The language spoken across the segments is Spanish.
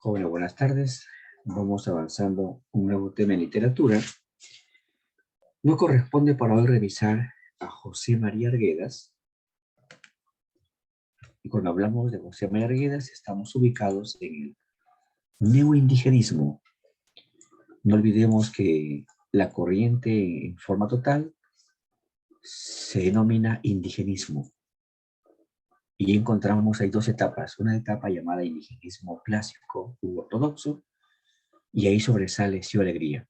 Jóvenes, buenas tardes. Vamos avanzando un nuevo tema en literatura. Nos corresponde para hoy revisar a José María Arguedas. Y cuando hablamos de José María Arguedas, estamos ubicados en el neoindigenismo. No olvidemos que la corriente en forma total se denomina indigenismo. Y encontramos ahí dos etapas. Una etapa llamada indigenismo clásico u ortodoxo, y ahí sobresale Sio Alegría.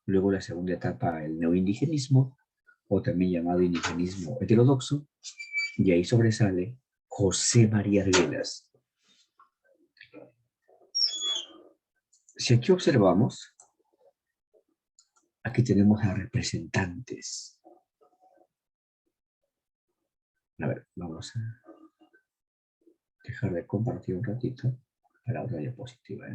Luego la segunda etapa, el neoindigenismo, o también llamado indigenismo heterodoxo, y ahí sobresale José María Arguedas. Si aquí observamos, aquí tenemos a representantes. A ver, vamos a dejar de compartir un ratito para otra diapositiva.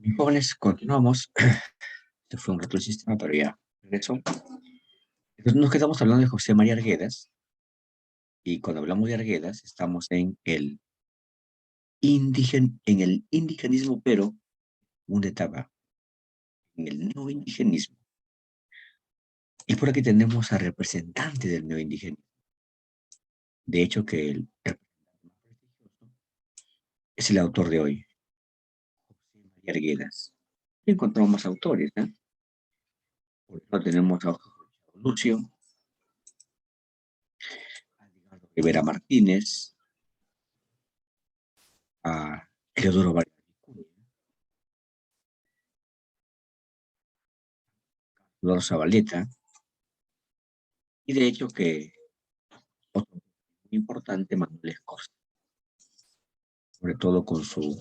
Mis jóvenes, continuamos. Este fue un rato el sistema, pero ya regresó. Entonces nos quedamos hablando de José María Arguedas, y cuando hablamos de Arguedas, estamos en el indigenismo, pero una etapa, en el neoindigenismo. Y por aquí tenemos al representante del neoindigenismo. De hecho, que el es el autor de hoy, José María Arguedas. Y encontramos más autores, ¿no? Por ejemplo, tenemos a Lucio, a Edgardo Rivera Martínez, a Eleodoro Vargas Vicuña, Eduardo Zabaleta, y de hecho que otro muy importante, Manuel Escorza, sobre todo con su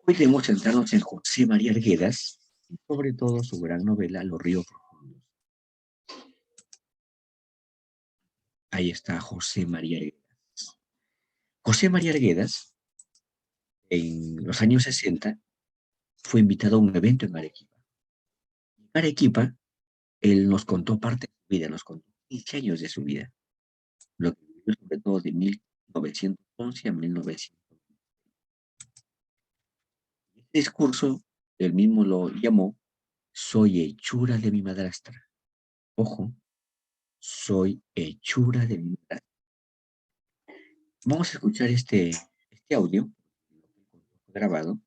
Hoy debemos centrarnos en José María Arguedas y sobre todo su gran novela Los ríos profundos. Ahí está José María Arguedas. José María Arguedas, en los años 60, fue invitado a un evento en Arequipa. En Arequipa, él nos contó parte de su vida, nos contó 15 años de su vida, lo que vivió sobre todo de 1911 a 1900. Este discurso, él mismo lo llamó Soy hechura de mi madrastra. Ojo, soy hechura de mi madrastra. Vamos a escuchar este audio grabado.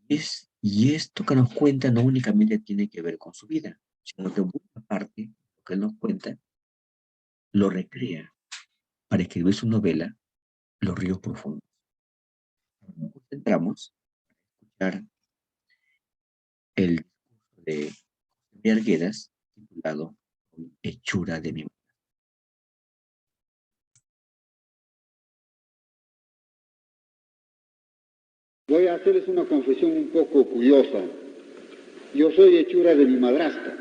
Y esto que nos cuenta no únicamente tiene que ver con su vida, sino que buena parte de lo que él nos cuenta lo recrea para escribir su novela Los ríos profundos. Nos concentramos en escuchar el discurso de Arguedas titulado Hechura de mi madrastra. Voy a hacerles una confesión un poco curiosa. Yo soy hechura de mi madrastra.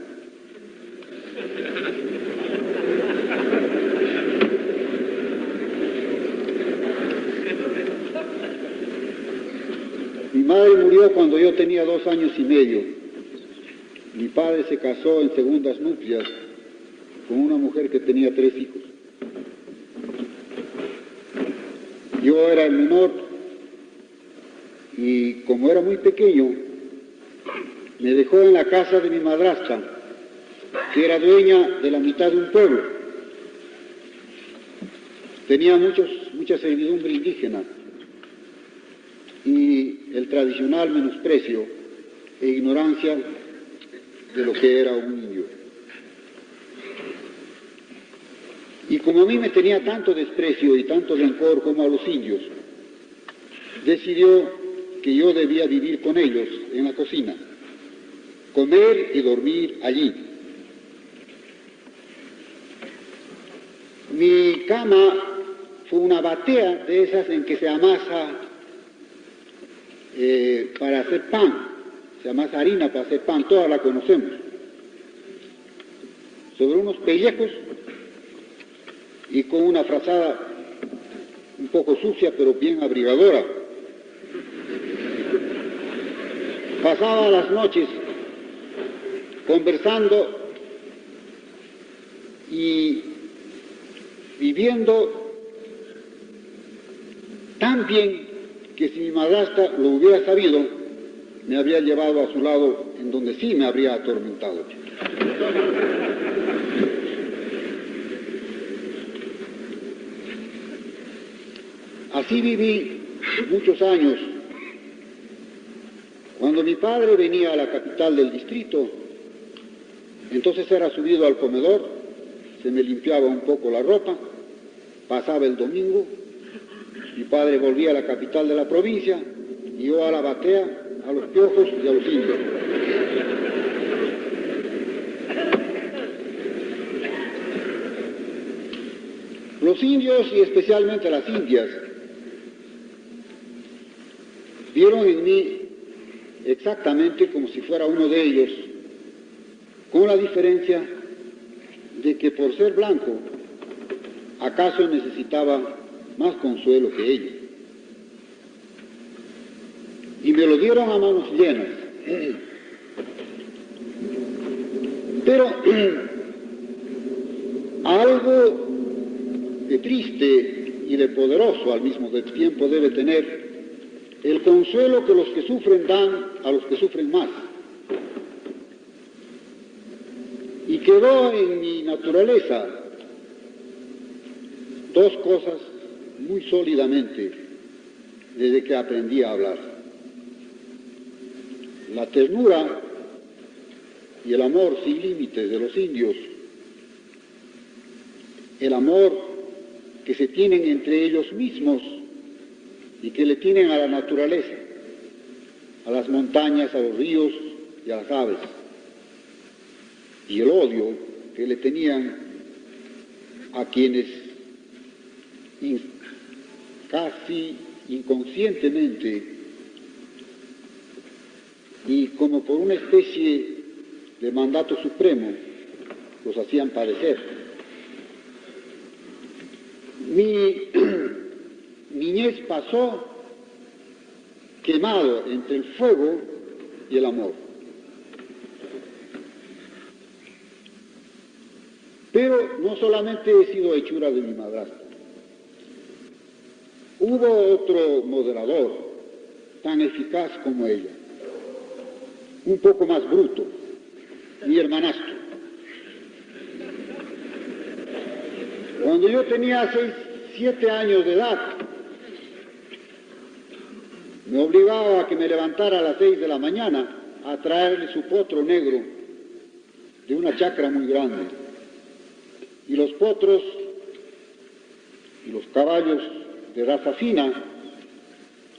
Mi madre murió cuando yo tenía 2 años y medio. Mi padre se casó en segundas nupcias con una mujer que tenía 3 hijos. Yo era el menor y como era muy pequeño, me dejó en la casa de mi madrastra, que era dueña de la mitad de un pueblo. Tenía mucha servidumbre indígena y el tradicional menosprecio e ignorancia de lo que era un indio. Y como a mí me tenía tanto desprecio y tanto rencor como a los indios, decidió que yo debía vivir con ellos en la cocina, comer y dormir allí. Mi cama fue una batea de esas en que se amasa para hacer pan, se amasa harina para hacer pan, todas la conocemos. Sobre unos pellejos y con una frazada un poco sucia pero bien abrigadora. Pasaba las noches conversando y viviendo tan bien que si mi madrastra lo hubiera sabido, me habría llevado a su lado en donde sí me habría atormentado. Así viví muchos años. Cuando mi padre venía a la capital del distrito, entonces era subido al comedor, se me limpiaba un poco la ropa, pasaba el domingo, mi padre volvía a la capital de la provincia y yo a la batea, a los piojos y a los indios. Los indios y especialmente las indias vieron en mí exactamente como si fuera uno de ellos, con la diferencia de que por ser blanco, acaso necesitaba más consuelo que ellos. y me lo dieron a manos llenas. Pero algo de triste y de poderoso al mismo tiempo debe tener el consuelo que los que sufren dan a los que sufren más. Y quedó en mi naturaleza dos cosas muy sólidamente desde que aprendí a hablar: la ternura y el amor sin límites de los indios, el amor que se tienen entre ellos mismos y que le tienen a la naturaleza, a las montañas, a los ríos y a las aves, y el odio que le tenían a quienes casi inconscientemente y como por una especie de mandato supremo los hacían padecer. Mi niñez pasó quemado entre el fuego y el amor. Pero no solamente he sido hechura de mi madrastra. Hubo otro moderador tan eficaz como ella, un poco más bruto, mi hermanastro. Cuando yo tenía 7 años de edad, me obligaba a que me levantara a las 6 de la mañana a traerle su potro negro de una chacra muy grande. Y los potros y los caballos de raza fina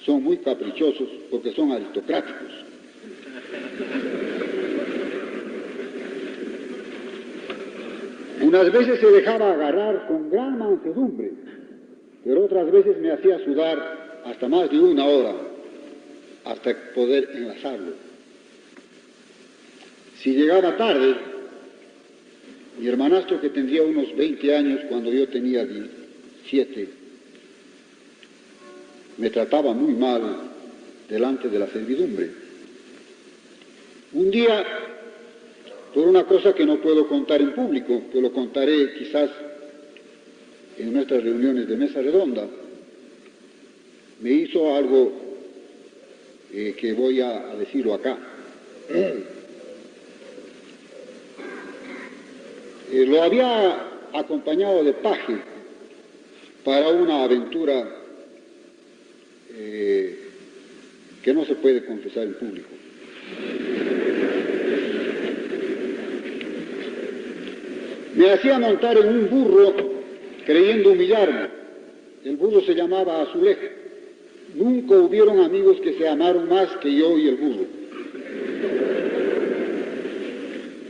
son muy caprichosos porque son aristocráticos. Unas veces se dejaba agarrar con gran mansedumbre, pero otras veces me hacía sudar hasta más de 1 hora hasta poder enlazarlo. Si llegaba tarde, mi hermanastro, que tendría unos 20 años cuando yo tenía 17, me trataba muy mal delante de la servidumbre. Un día, por una cosa que no puedo contar en público, que lo contaré quizás en nuestras reuniones de mesa redonda, me hizo algo que voy a decirlo acá. Lo había acompañado de paje para una aventura que no se puede confesar en público. Me hacía montar en un burro creyendo humillarme. El burro se llamaba Azulejo. Nunca hubieron amigos que se amaron más que yo y el burro.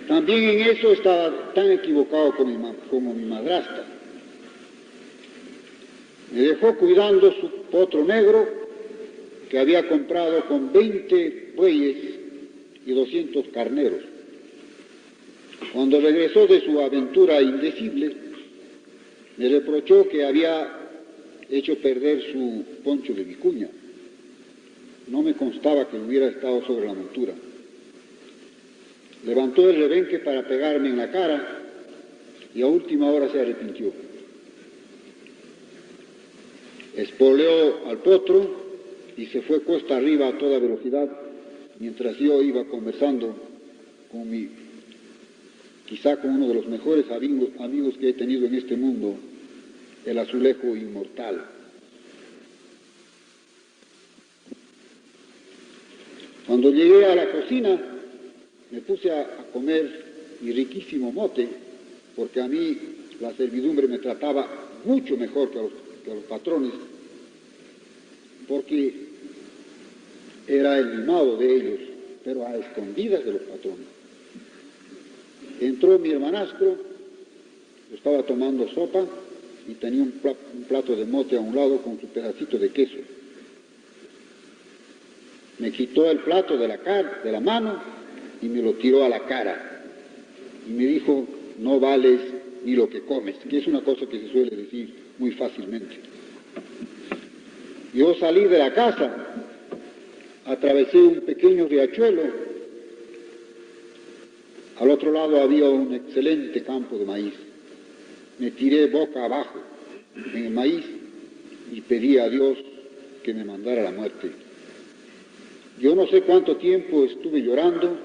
También en eso estaba tan equivocado como mi madrastra. Me dejó cuidando su potro negro que había comprado con 20 bueyes y 200 carneros. Cuando regresó de su aventura indecible, me reprochó que había hecho perder su poncho de vicuña. No me constaba que hubiera estado sobre la montura. Levantó el rebenque para pegarme en la cara y a última hora se arrepintió. Espoleó al potro y se fue cuesta arriba a toda velocidad mientras yo iba conversando con quizá con uno de los mejores amigos que he tenido en este mundo, el Azulejo inmortal. Cuando llegué a la cocina, me puse a comer mi riquísimo mote, porque a mí la servidumbre me trataba mucho mejor que a los patrones, porque era el mimado de ellos, pero a escondidas de los patrones. Entró mi hermanastro, estaba tomando sopa y tenía un plato de mote a un lado con su pedacito de queso. Me quitó el plato de la mano y me lo tiró a la cara. Y me dijo, no vales ni lo que comes, que es una cosa que se suele decir muy fácilmente. Yo salí de la casa atravesé un pequeño riachuelo. Al otro lado había un excelente campo de maíz. Me tiré boca abajo en el maíz y pedí a Dios que me mandara la muerte. Yo no sé cuánto tiempo estuve llorando,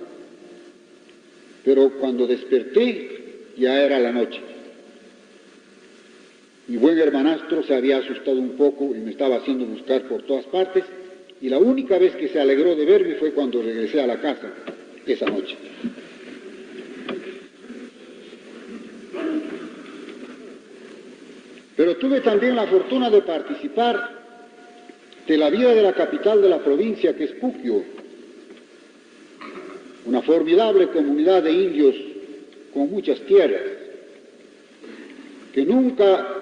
pero cuando desperté ya era la noche. Mi buen hermanastro se había asustado un poco y me estaba haciendo buscar por todas partes, y la única vez que se alegró de verme fue cuando regresé a la casa esa noche. Pero tuve también la fortuna de participar de la vida de la capital de la provincia, que es Puquio, una formidable comunidad de indios con muchas tierras, que nunca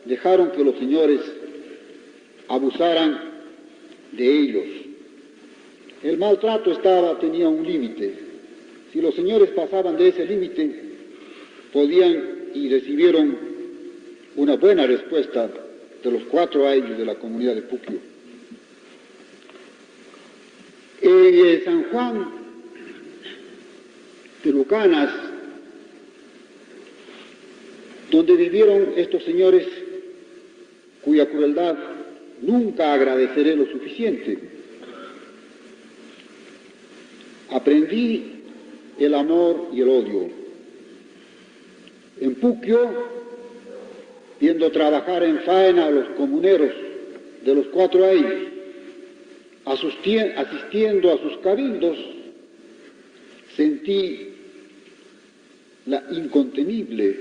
dejaron que los señores abusaran de ellos. El maltrato tenía un límite. Si los señores pasaban de ese límite, podían y recibieron una buena respuesta de los 4 ayllus de la comunidad de Puquio. En San Juan de Lucanas, donde vivieron estos señores cuya crueldad nunca agradeceré lo suficiente, aprendí el amor y el odio. En Puquio, viendo trabajar en faena a los comuneros de los 4 ayllus, asistiendo a sus cabildos, sentí la incontenible,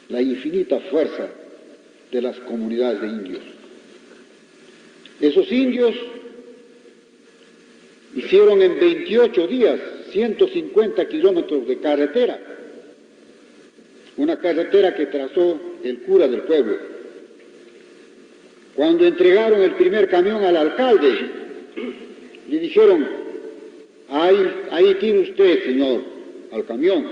la infinita fuerza de las comunidades de indios. Esos indios hicieron en 28 días 150 kilómetros de carretera, una carretera que trazó el cura del pueblo. Cuando entregaron el primer camión al alcalde, le dijeron: ahí tiene usted, señor, al camión.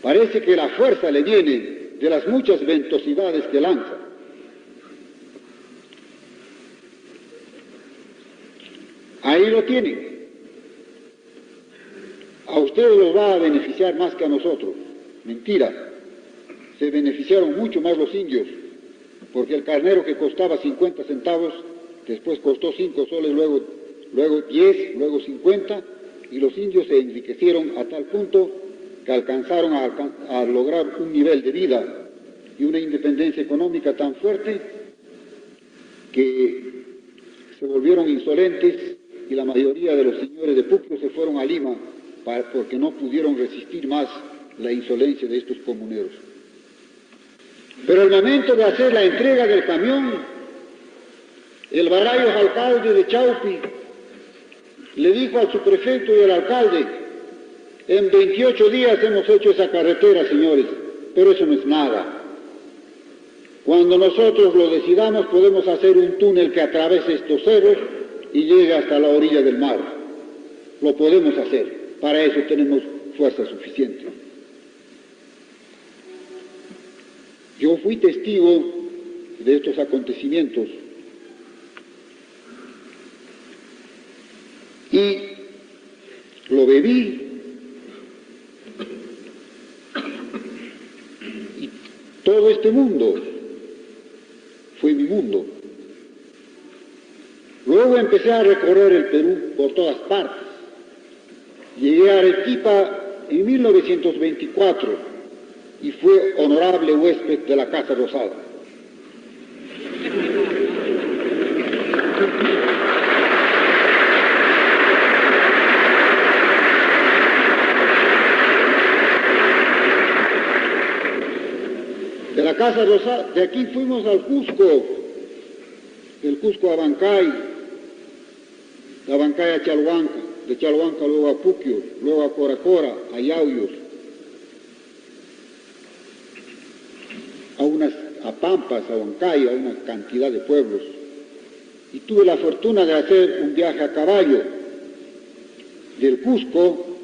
Parece que la fuerza le viene de las muchas ventosidades que lanza. Ahí lo tienen. A ustedes los va a beneficiar más que a nosotros. Mentira. Se beneficiaron mucho más los indios, porque el carnero que costaba 50 centavos, después costó 5 soles, luego 10, luego 50, y los indios se enriquecieron a tal punto que alcanzaron a lograr un nivel de vida y una independencia económica tan fuerte que se volvieron insolentes, y la mayoría de los señores de Puquio se fueron a Lima porque no pudieron resistir más la insolencia de estos comuneros. Pero al momento de hacer la entrega del camión, el barayo alcalde de Chaupi le dijo al subprefecto y al alcalde: en 28 días hemos hecho esa carretera, señores, pero eso no es nada. Cuando nosotros lo decidamos, podemos hacer un túnel que atraviese estos cerros y llegue hasta la orilla del mar. Lo podemos hacer. Para eso tenemos fuerza suficiente. Yo fui testigo de estos acontecimientos y lo viví, y todo este mundo fue mi mundo. Luego empecé a recorrer el Perú por todas partes. Llegué a Arequipa en 1924 y fue honorable huésped de la Casa Rosada. De la Casa Rosada, de aquí fuimos al Cusco, del Cusco a Abancay, de Abancay a Chalhuanca, de Chalhuanca luego a Puquio, luego a Coracora, a Yauyos, a Pampas, a Huancay, a una cantidad de pueblos. Y tuve la fortuna de hacer un viaje a caballo del Cusco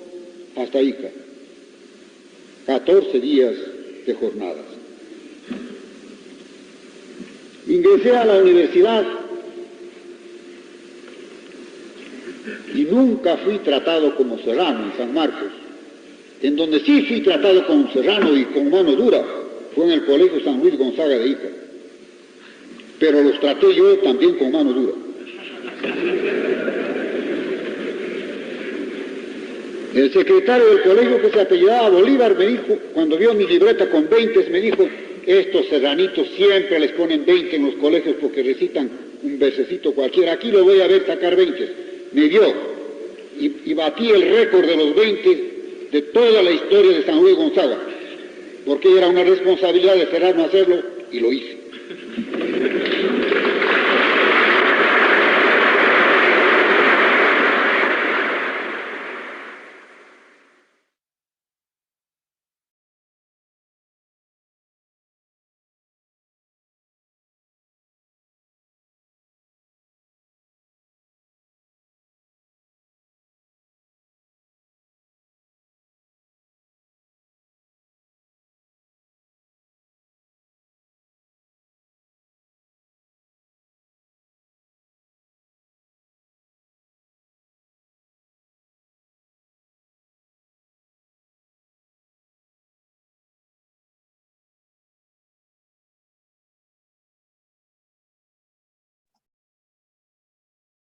hasta Ica, 14 días de jornadas. Ingresé a la universidad Y nunca fui tratado como serrano en San Marcos. En donde sí fui tratado como serrano y con mano dura fue en el Colegio San Luis Gonzaga de Ica. Pero los traté yo también con mano dura. El secretario del colegio, que se apellidaba Bolívar, me dijo, cuando vio mi libreta con 20, me dijo: estos serranitos siempre les ponen 20 en los colegios porque recitan un versecito cualquiera. Aquí lo voy a ver sacar 20. Me dio y batí el récord de los 20 de toda la historia de San Luis Gonzaga, porque era una responsabilidad de serrano hacerlo, y lo hice.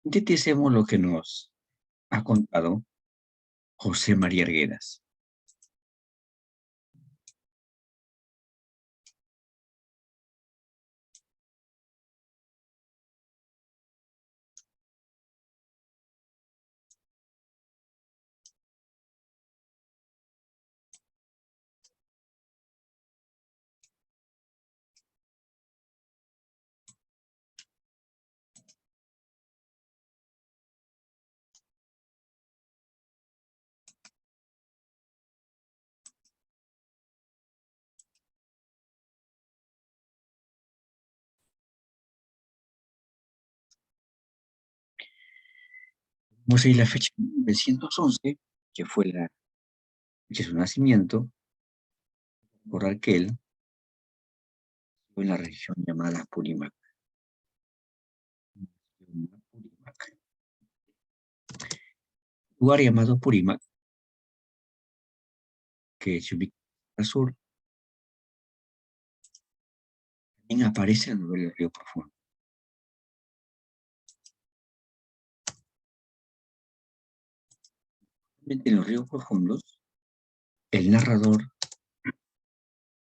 Sinteticemos lo que nos ha contado José María Arguedas. Vamos a ir a la fecha de 1911, que fue la fecha de su nacimiento, por aquel, en la región llamada Purímac. Lugar llamado Purímac, que se ubica al sur, también aparece a nivel del río Profundo. En los ríos profundos, el narrador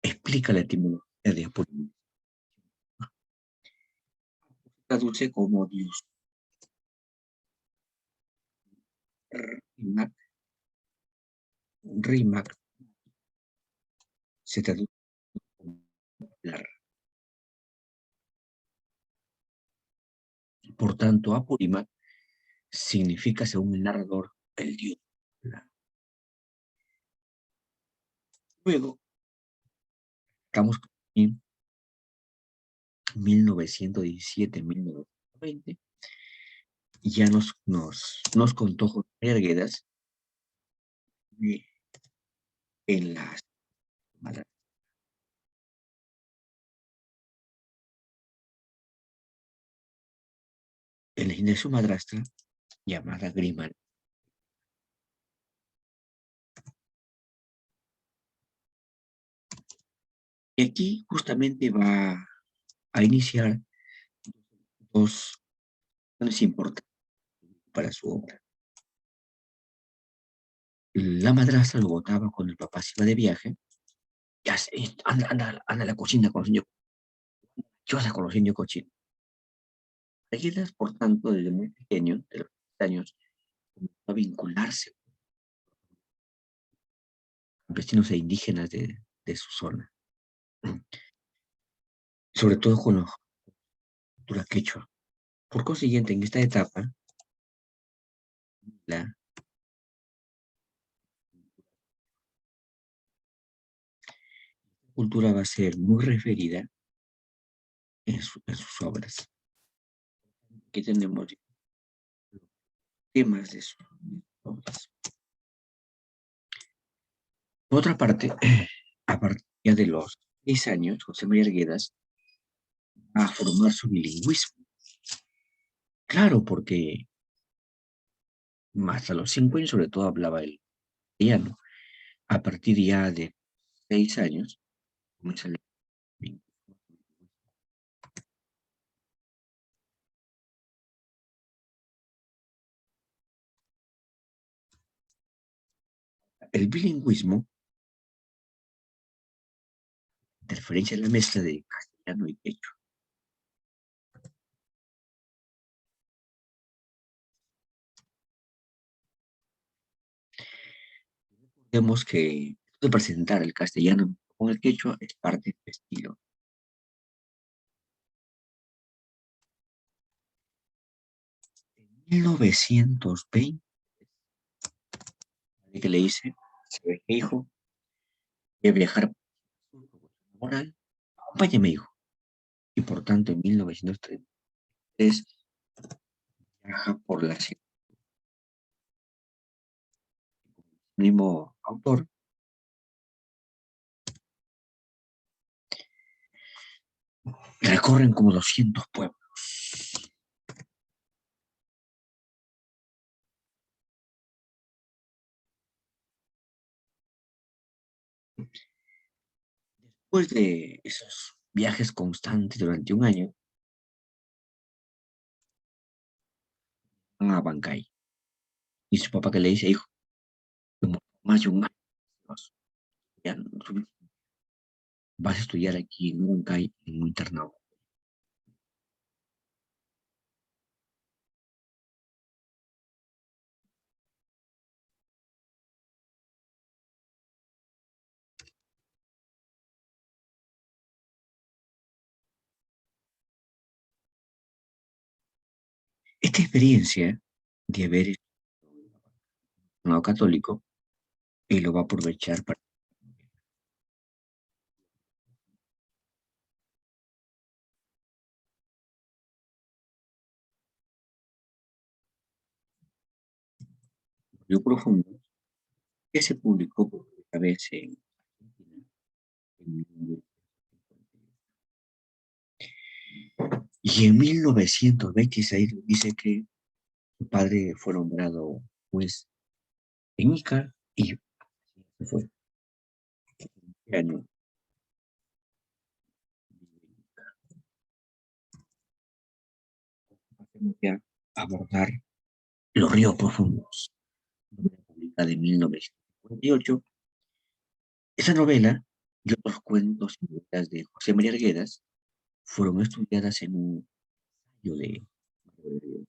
explica la etimología de Apurímac. Traduce como Dios. Rimac se traduce como hablar. Por tanto, Apurímac significa, según el narrador, el Dios. Luego, estamos en 1917-1920, y ya nos contó José Arguedas en las de su madrastra llamada Grimal. Y aquí justamente va a iniciar dos cuestiones importantes para su obra. La madrastra lo botaba cuando el papá se iba de viaje. Ya sé, anda a la cocina con los niños. ¿Qué vas a con los niños cochinos? Seguidas, por tanto, desde muy pequeño, de los 10 años, comenzó a vincularse con campesinos e indígenas de su zona, sobre todo con la cultura quechua. Por consiguiente, en esta etapa, la cultura va a ser muy referida en sus obras. Aquí tenemos temas de sus obras. Por otra parte, a partir de los 6 años, José María Arguedas va a formar su bilingüismo. Claro, porque Más a los 5 años, sobre todo, hablaba el castellano. A partir ya de 6 años, comienza el bilingüismo, interferencia en la mezcla de castellano y quechua. Vemos que esto de presentar el castellano con el quechua es parte del estilo. En 1920, que le dice, se ve que hijo, de viajar por moral, acompáñame hijo. Y por tanto, en 1933 viaja por la ciudad. El mismo autor recorren como 200 pueblos. Después de esos viajes constantes durante un año, van a Bancay. Y su papá que le dice, hijo, como más de un año, ya no vas a estudiar aquí en Bancay en un internado. Esta experiencia de haber internado católico, él lo va a aprovechar para Río Profundo, que se publicó por primera vez en Argentina en 1950. Y en 1926 dice que su padre fue nombrado juez en Ica y se fue. Este año pasemos ya a abordar Los ríos profundos, novela publicada en 1958. Esa novela y otros cuentos y novelas de José María Arguedas fueron estudiadas en un ensayo de Mario de Dios.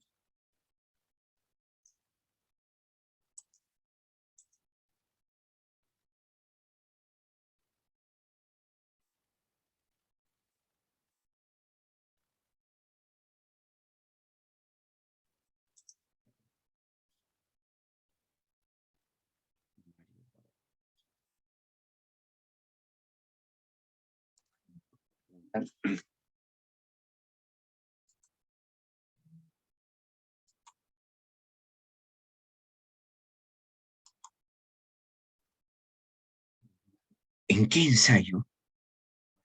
¿En qué ensayo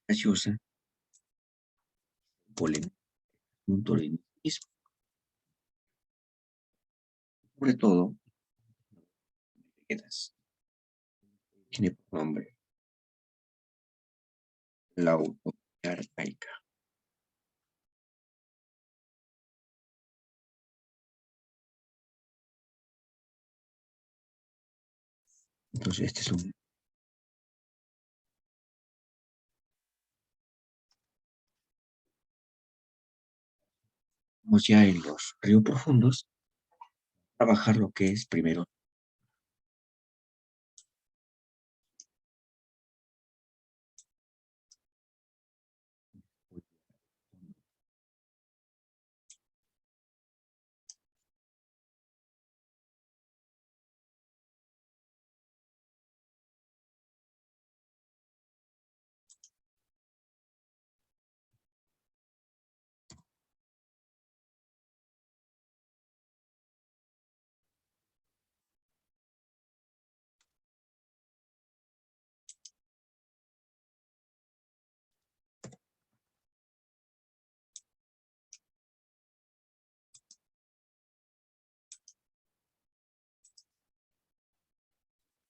graciosa polémica junto al mismo? Sobre todo, Arguedas tiene por nombre la utopía arcaica. Entonces, este es un. Vamos ya en los ríos profundos, trabajar lo que es primero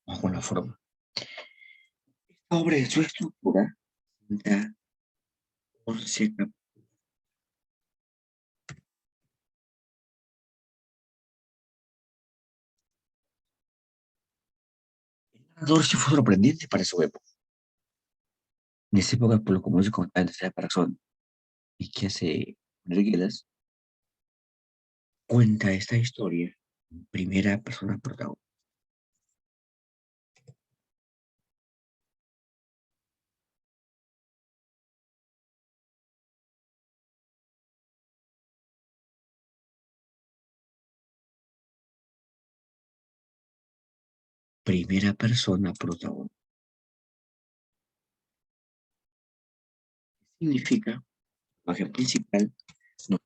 Vamos con la forma. Esta obra en su estructura da 11 capítulos. El narrador sí fue sorprendente para su época. En esa época, por lo común se contaba en tercera persona y que hace Arguedas cuenta esta historia en primera persona protagonista. Primera persona protagonista. Significa, la imagen principal nos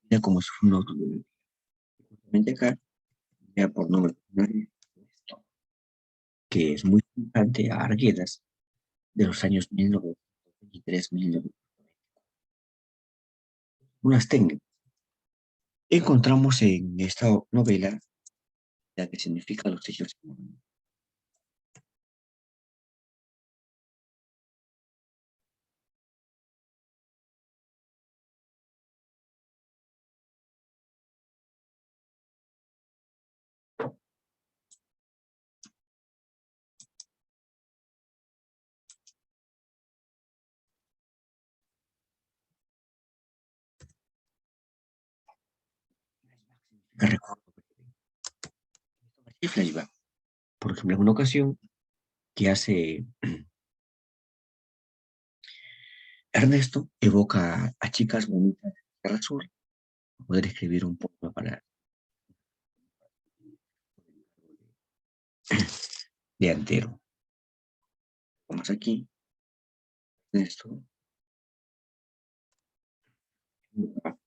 mira como si fuera un autobiografía. Justamente acá, ya por nombre, que es muy semejante a Arguedas de los años 1923-1924. Unas técnicas. Encontramos en esta novela la que significa los hechos. Que recuerdo que flashback. Por ejemplo, en una ocasión que hace Ernesto evoca a chicas bonitas de Tierra Sur para poder escribir un poema para de Antero. Vamos aquí, Ernesto, a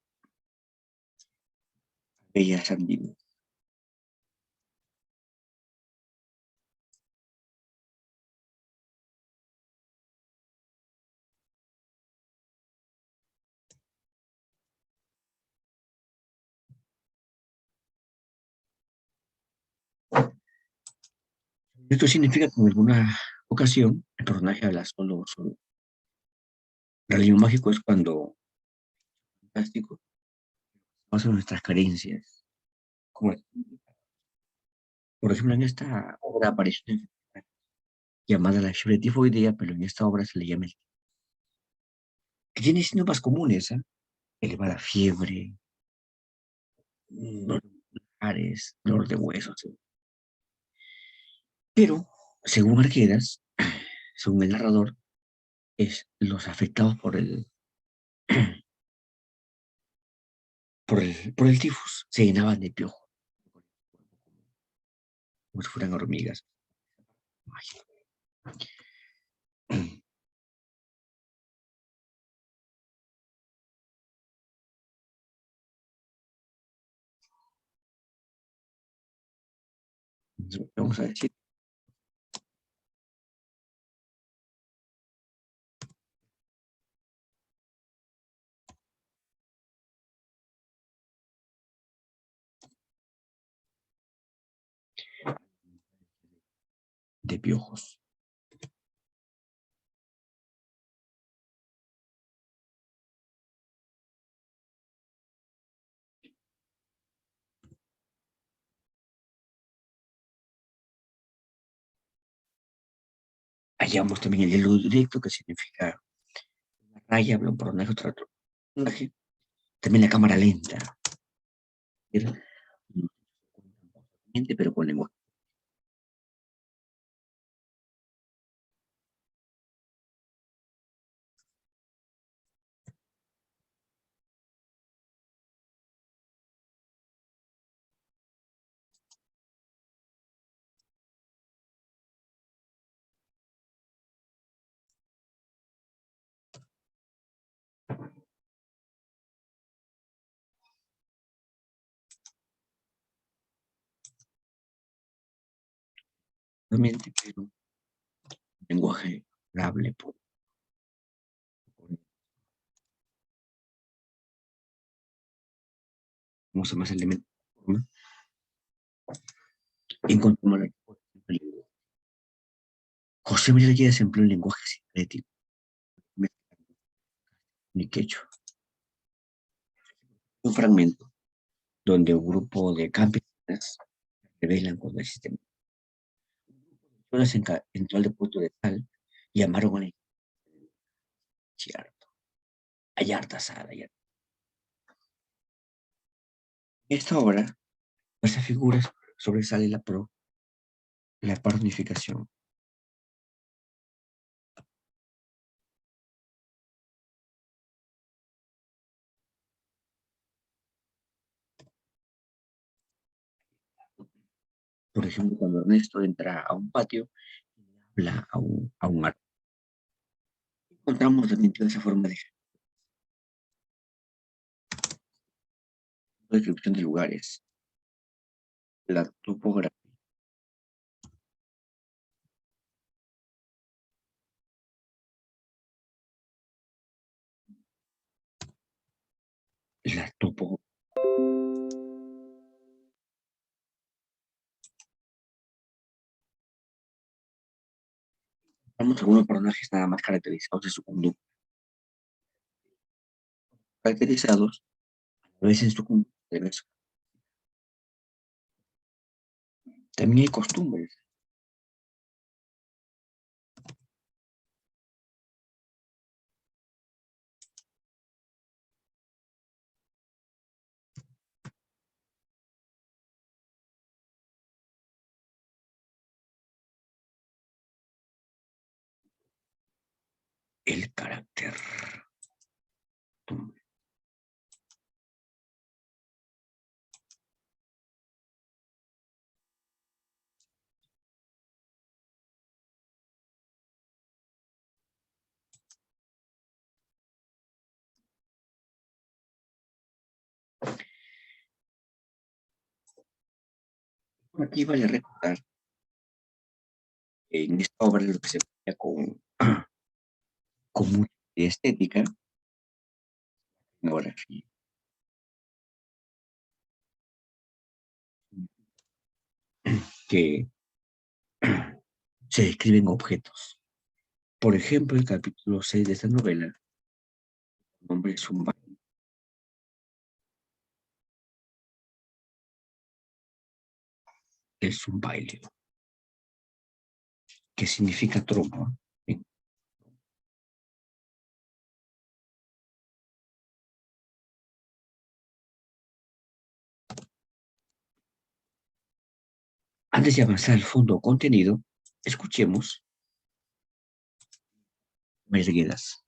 Bella Sandino. Esto significa que en alguna ocasión el personaje habla solo sobre realismo mágico es cuando fantástico basa nuestras carencias. Como, por ejemplo, en esta obra aparece una enfermedad llamada la fiebre tifoidea, pero en esta obra se le llama que tiene síntomas comunes, ¿eh? Elevada fiebre, dolor de musculares, dolor de huesos. ¿Eh? Pero, según Arquedas, según el narrador, los afectados por el tifus se llenaban de piojos, como si fueran hormigas. Vamos a decir, de piojos. Hallamos también el hielo directo, que significa una raya, un personaje, otro personaje. También la cámara lenta, pero con lenguaje. Obviamente, pero lenguaje hablable. Vamos a más elementos. Encontramos la José María Lleras empleó un lenguaje sintético, ni quechua. Un fragmento donde un grupo de campesinas rebelan contra el sistema. Personas entró al depósito de sal y llamaron a la cierto. Hay harta sal, hay harta. En esta obra, estas figuras sobresale la personificación. Por ejemplo, cuando Ernesto entra a un patio y habla a un árbol. Encontramos también toda esa forma de descripción de lugares, la topografía, la topografía. Vamos a algunos personajes nada más caracterizados de su conducta, caracterizados a veces en su conducta. También hay costumbres. El carácter. Aquí vale recordar que en esta obra lo que se veía con mucha estética, etnografía, que se describen objetos. Por ejemplo, el capítulo 6 de esta novela, el nombre es un baile. Es un baile, que significa trompa. Antes de avanzar al fondo o contenido, escuchemos Merguedas.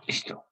Listo.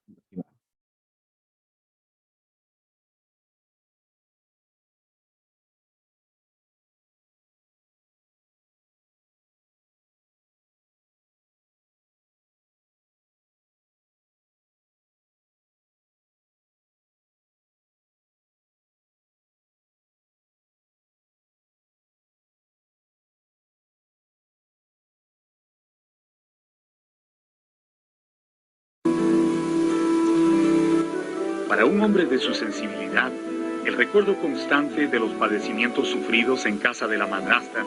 Para un hombre de su sensibilidad, el recuerdo constante de los padecimientos sufridos en casa de la madrastra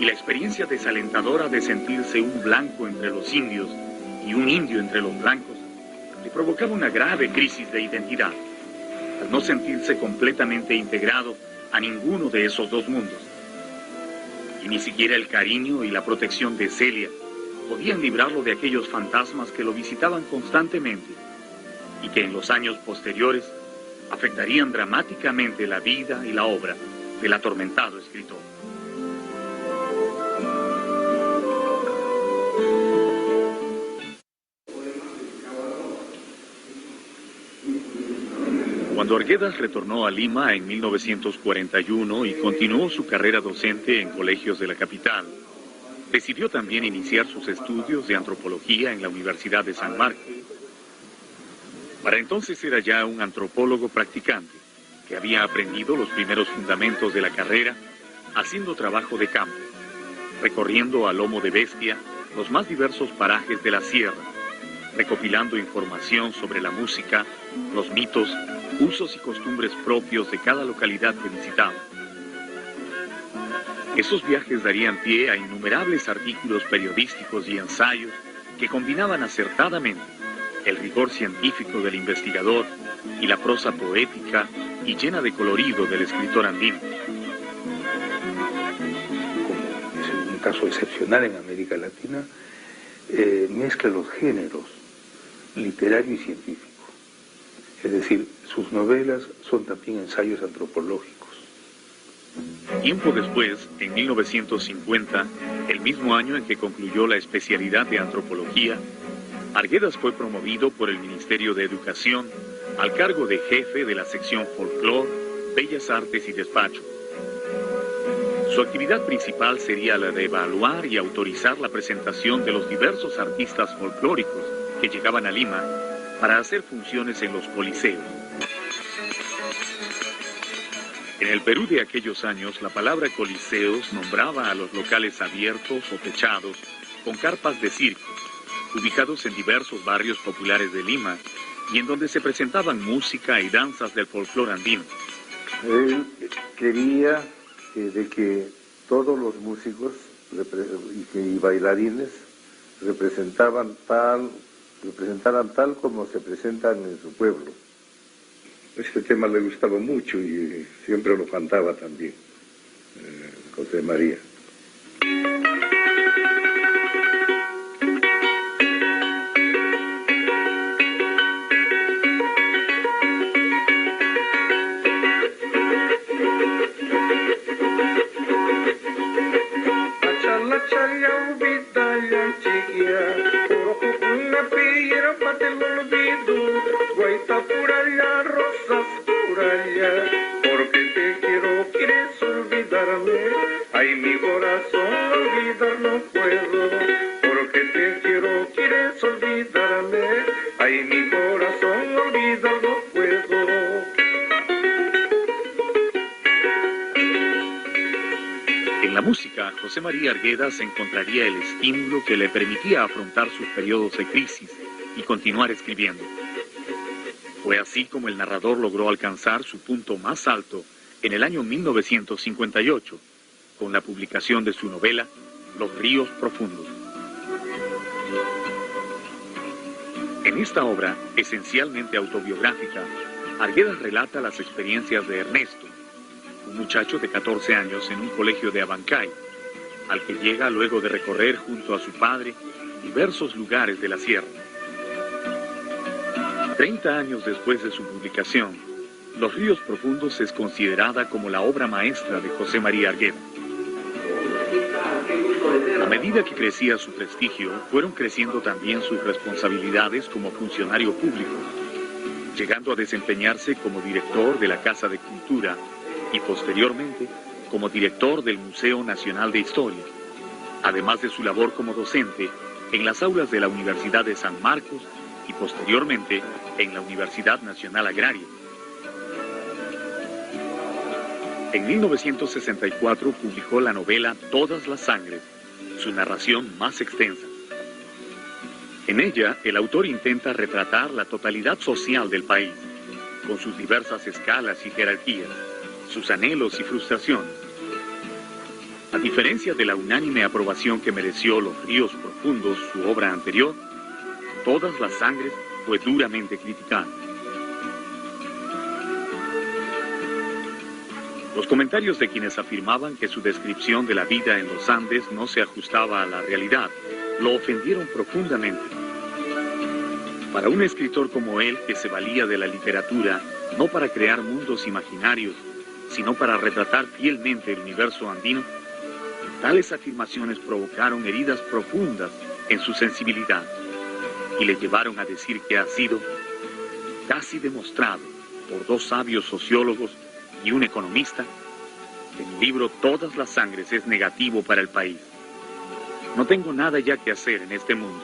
y la experiencia desalentadora de sentirse un blanco entre los indios y un indio entre los blancos le provocaba una grave crisis de identidad, al no sentirse completamente integrado a ninguno de esos dos mundos. y ni siquiera el cariño y la protección de Celia podían librarlo de aquellos fantasmas que lo visitaban constantemente y que en los años posteriores afectarían dramáticamente la vida y la obra del atormentado escritor. Cuando Arguedas retornó a Lima en 1941 y continuó su carrera docente en colegios de la capital, decidió también iniciar sus estudios de antropología en la Universidad de San Marcos. Para entonces era ya un antropólogo practicante, que había aprendido los primeros fundamentos de la carrera haciendo trabajo de campo, recorriendo a lomo de bestia los más diversos parajes de la sierra, recopilando información sobre la música, los mitos, usos y costumbres propios de cada localidad que visitaba. Esos viajes darían pie a innumerables artículos periodísticos y ensayos que combinaban acertadamente el rigor científico del investigador y la prosa poética y llena de colorido del escritor andino. Como es un caso excepcional en América Latina, mezcla los géneros literario y científico. Es decir, sus novelas son también ensayos antropológicos. Tiempo después, en 1950, el mismo año en que concluyó la especialidad de antropología, Arguedas fue promovido por el Ministerio de Educación al cargo de jefe de la sección Folclor, Bellas Artes y Despacho. Su actividad principal sería la de evaluar y autorizar la presentación de los diversos artistas folclóricos que llegaban a Lima para hacer funciones en los coliseos. En el Perú de aquellos años, la palabra coliseos nombraba a los locales abiertos o techados con carpas de circo, ubicados en diversos barrios populares de Lima y en donde se presentaban música y danzas del folclore andino. Él quería de que todos los músicos y bailarines representaran tal como se presentan en su pueblo. Este tema le gustaba mucho y siempre lo cantaba también, José María. En la música, José María Arguedas encontraría el estímulo que le permitía afrontar sus periodos de crisis y continuar escribiendo. Fue así como el narrador logró alcanzar su punto más alto en el año 1958, con la publicación de su novela Los ríos profundos. En esta obra, esencialmente autobiográfica, Arguedas relata las experiencias de Ernesto, un muchacho de 14 años en un colegio de Abancay, al que llega luego de recorrer junto a su padre diversos lugares de la sierra. 30 años después de su publicación, Los ríos profundos es considerada como la obra maestra de José María Arguedas. A medida que crecía su prestigio, fueron creciendo también sus responsabilidades como funcionario público, llegando a desempeñarse como director de la Casa de Cultura y posteriormente como director del Museo Nacional de Historia, además de su labor como docente en las aulas de la Universidad de San Marcos y posteriormente en la Universidad Nacional Agraria. En 1964 publicó la novela Todas las Sangres, su narración más extensa. En ella, el autor intenta retratar la totalidad social del país, con sus diversas escalas y jerarquías, sus anhelos y frustraciones. A diferencia de la unánime aprobación que mereció Los ríos profundos, su obra anterior, Todas las Sangres fue duramente criticada. Los comentarios de quienes afirmaban que su descripción de la vida en los Andes no se ajustaba a la realidad lo ofendieron profundamente. Para un escritor como él, que se valía de la literatura no para crear mundos imaginarios, sino para retratar fielmente el universo andino, tales afirmaciones provocaron heridas profundas en su sensibilidad y le llevaron a decir que ha sido casi demostrado por dos sabios sociólogos y un economista que el libro Todas las Sangres es negativo para el país. No tengo nada ya que hacer en este mundo.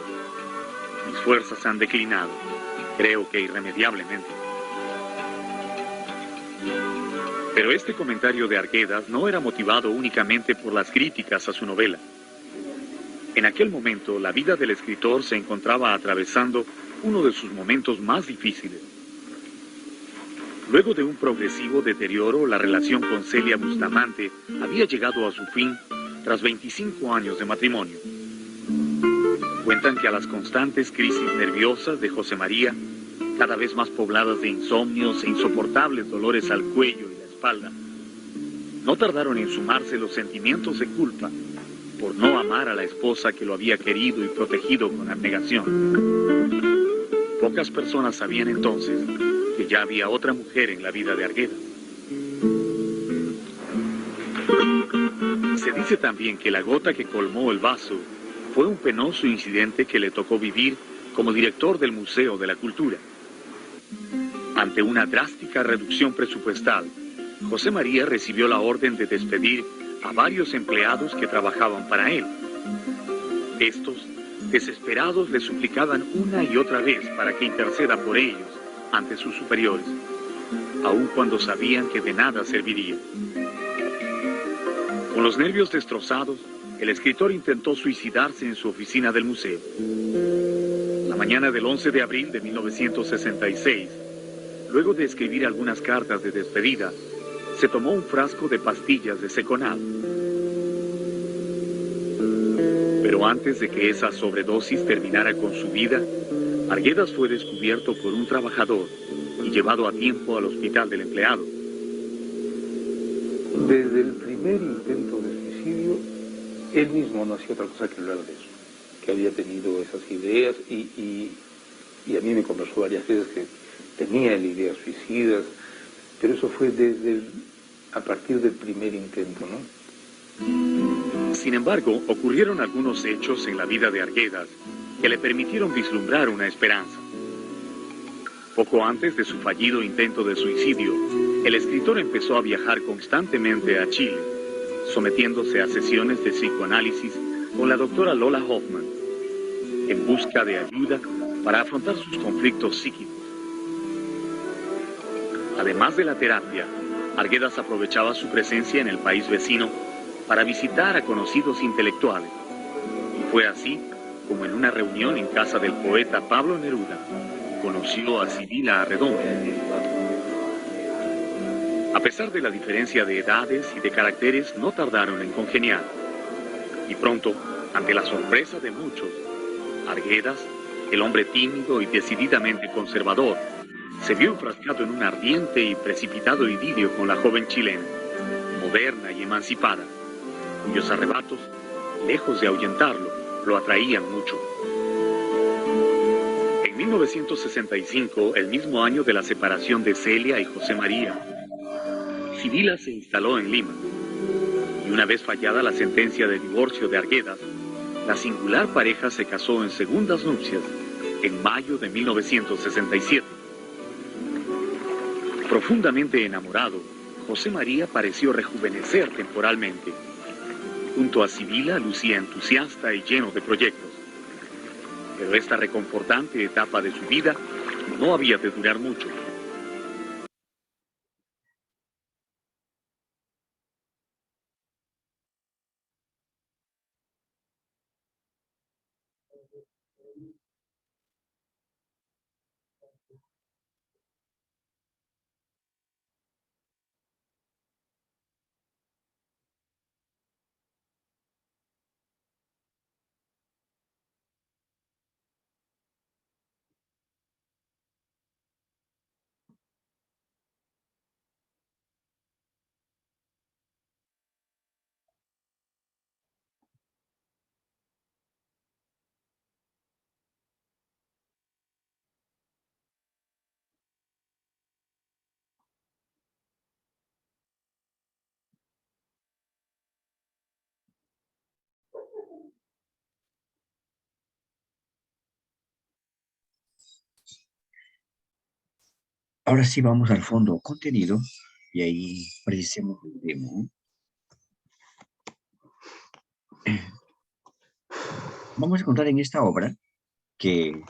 Mis fuerzas han declinado, creo que irremediablemente. Pero este comentario de Arguedas no era motivado únicamente por las críticas a su novela. En aquel momento, la vida del escritor se encontraba atravesando uno de sus momentos más difíciles. Luego de un progresivo deterioro, la relación con Celia Bustamante había llegado a su fin tras 25 años de matrimonio. Cuentan que a las constantes crisis nerviosas de José María, cada vez más pobladas de insomnios e insoportables dolores al cuello y la espalda, no tardaron en sumarse los sentimientos de culpa por no amar a la esposa que lo había querido y protegido con abnegación. Pocas personas sabían entonces que ya había otra mujer en la vida de Arguedas. Se dice también que la gota que colmó el vaso fue un penoso incidente que le tocó vivir como director del Museo de la Cultura. Ante una drástica reducción presupuestal, José María recibió la orden de despedir a varios empleados que trabajaban para él. Estos, desesperados, le suplicaban una y otra vez para que interceda por ellos ante sus superiores, aun cuando sabían que de nada serviría. Con los nervios destrozados, el escritor intentó suicidarse en su oficina del museo. La mañana del 11 de abril de 1966, luego de escribir algunas cartas de despedida, se tomó un frasco de pastillas de Seconal. Pero antes de que esa sobredosis terminara con su vida, Arguedas fue descubierto por un trabajador y llevado a tiempo al hospital del empleado. Desde el primer intento de suicidio, él mismo no hacía otra cosa que hablar de eso, que había tenido esas ideas y a mí me conversó varias veces que tenía él ideas suicidas, pero eso fue a partir del primer intento, ¿no? Sin embargo, ocurrieron algunos hechos en la vida de Arguedas que le permitieron vislumbrar una esperanza. Poco antes de su fallido intento de suicidio, el escritor empezó a viajar constantemente a Chile, sometiéndose a sesiones de psicoanálisis con la doctora Lola Hoffman, en busca de ayuda para afrontar sus conflictos psíquicos. Además de la terapia, Arguedas aprovechaba su presencia en el país vecino para visitar a conocidos intelectuales. Y fue así como en una reunión en casa del poeta Pablo Neruda, conoció a Sibila Arredondo. A pesar de la diferencia de edades y de caracteres, no tardaron en congeniar. Y pronto, ante la sorpresa de muchos, Arguedas, el hombre tímido y decididamente conservador, se vio enfrascado en un ardiente y precipitado idilio con la joven chilena, moderna y emancipada, cuyos arrebatos, lejos de ahuyentarlo, lo atraían mucho. En 1965, el mismo año de la separación de Celia y José María, Sibila se instaló en Lima, y una vez fallada la sentencia de divorcio de Arguedas, la singular pareja se casó en segundas nupcias en mayo de 1967. Profundamente enamorado, José María pareció rejuvenecer temporalmente. Junto a Sibila lucía entusiasta y lleno de proyectos. Pero esta reconfortante etapa de su vida no había de durar mucho. Ahora sí vamos al fondo contenido y ahí precisemos el demo. Vamos a encontrar en esta obra que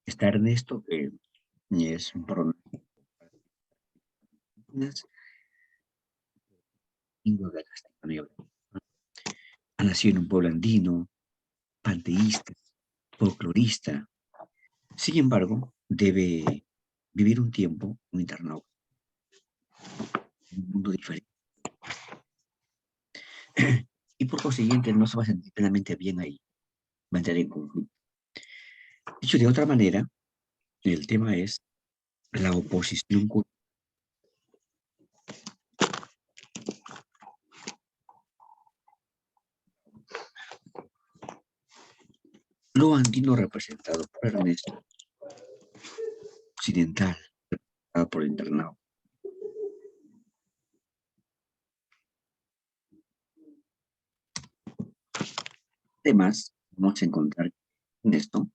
está Ernesto, que es un pronóstico de Castañeda. Ha nacido en un pueblo andino, panteísta, folclorista. Sin embargo, debe vivir un tiempo, un internado, en un mundo diferente. Y por consiguiente no se va a sentir plenamente bien ahí, va a entrar en conflicto. Dicho de otra manera, el tema es la oposición. Lo andino representado por Ernesto, occidental representado por el internado. Además, vamos a encontrar en esto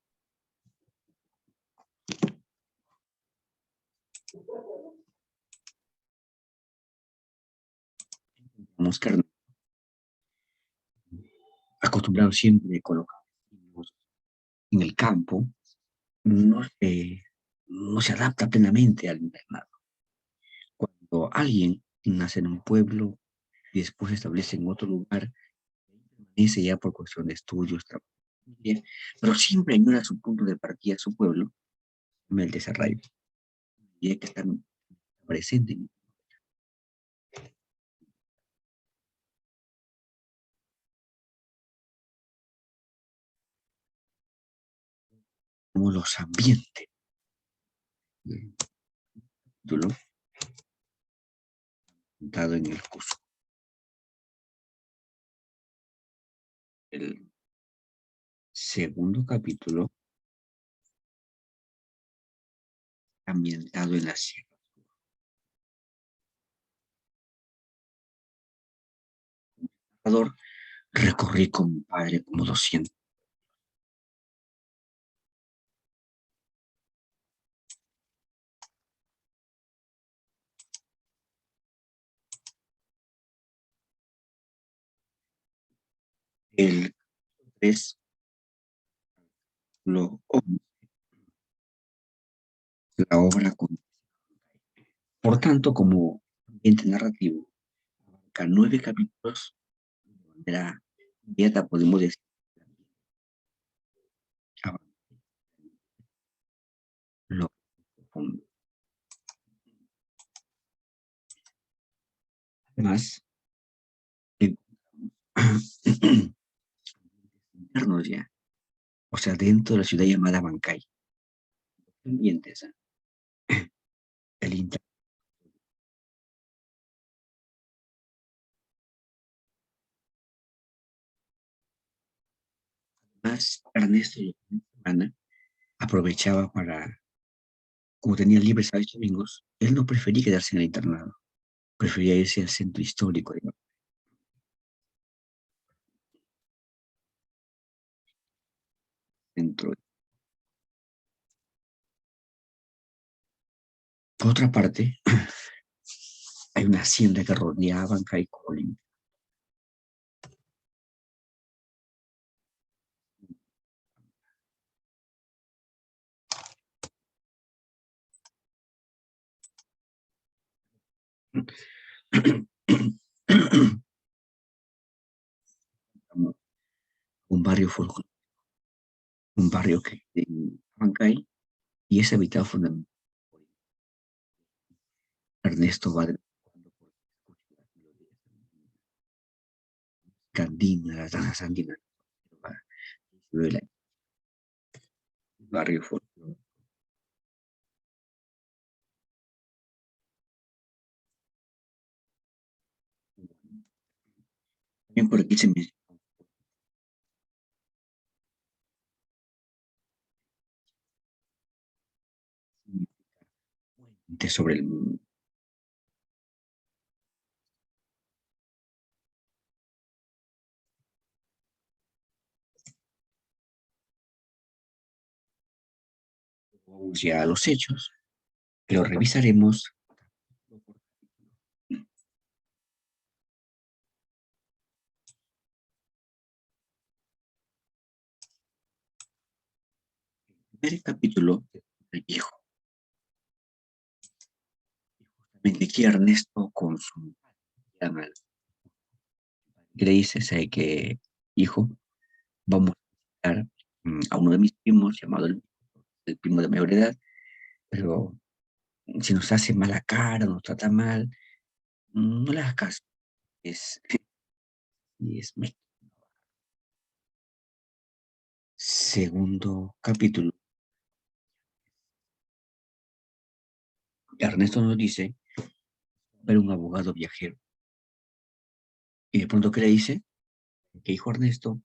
Oscar, acostumbrado siempre a colocar en el campo, no se adapta plenamente al internado. Cuando alguien nace en un pueblo y después se establece en otro lugar, permanece ya por cuestión de estudios, trabajo, pero siempre añora su punto de partida, su pueblo, en el desarrollo. Y hay que estar presente. Como los ambientes. Título dado en el Cusco. El segundo capítulo ambientado en la sierra. Recorrí con mi padre como 200. El 3, la obra con. Por tanto, como ambiente narrativo, abarca 9 capítulos de manera inmediata, podemos decir. Lo profundo. Además, internos ya, o sea, dentro de la ciudad llamada Bancay. Ambientes, el inter. Además, Ernesto los fines de semana aprovechaba para, como tenía libres sábados y domingos, él no prefería quedarse en el internado, prefería irse al centro histórico de centro. Por otra parte, hay una hacienda que rodeaba Bancay Colín. Un barrio folclórico, un barrio que en Bancay y es habitado fundamentalmente por Ernesto Badre, Candina, las danzas andinas, el barrio folclórico. También por aquí se me sobre el mundo. Vamos ya a los hechos. que lo revisaremos. El primer capítulo del viejo. Justamente aquí Ernesto con su llama, que le dice, ¿sabe qué, hijo? Vamos a visitar a uno de mis primos, llamado el primo de mayor edad, pero si nos hace mala cara, nos trata mal, no le hagas caso. Es, es mezquino. Segundo capítulo. Ernesto nos dice, ver un abogado viajero. Y de pronto, ¿qué le dice? Que hijo Ernesto,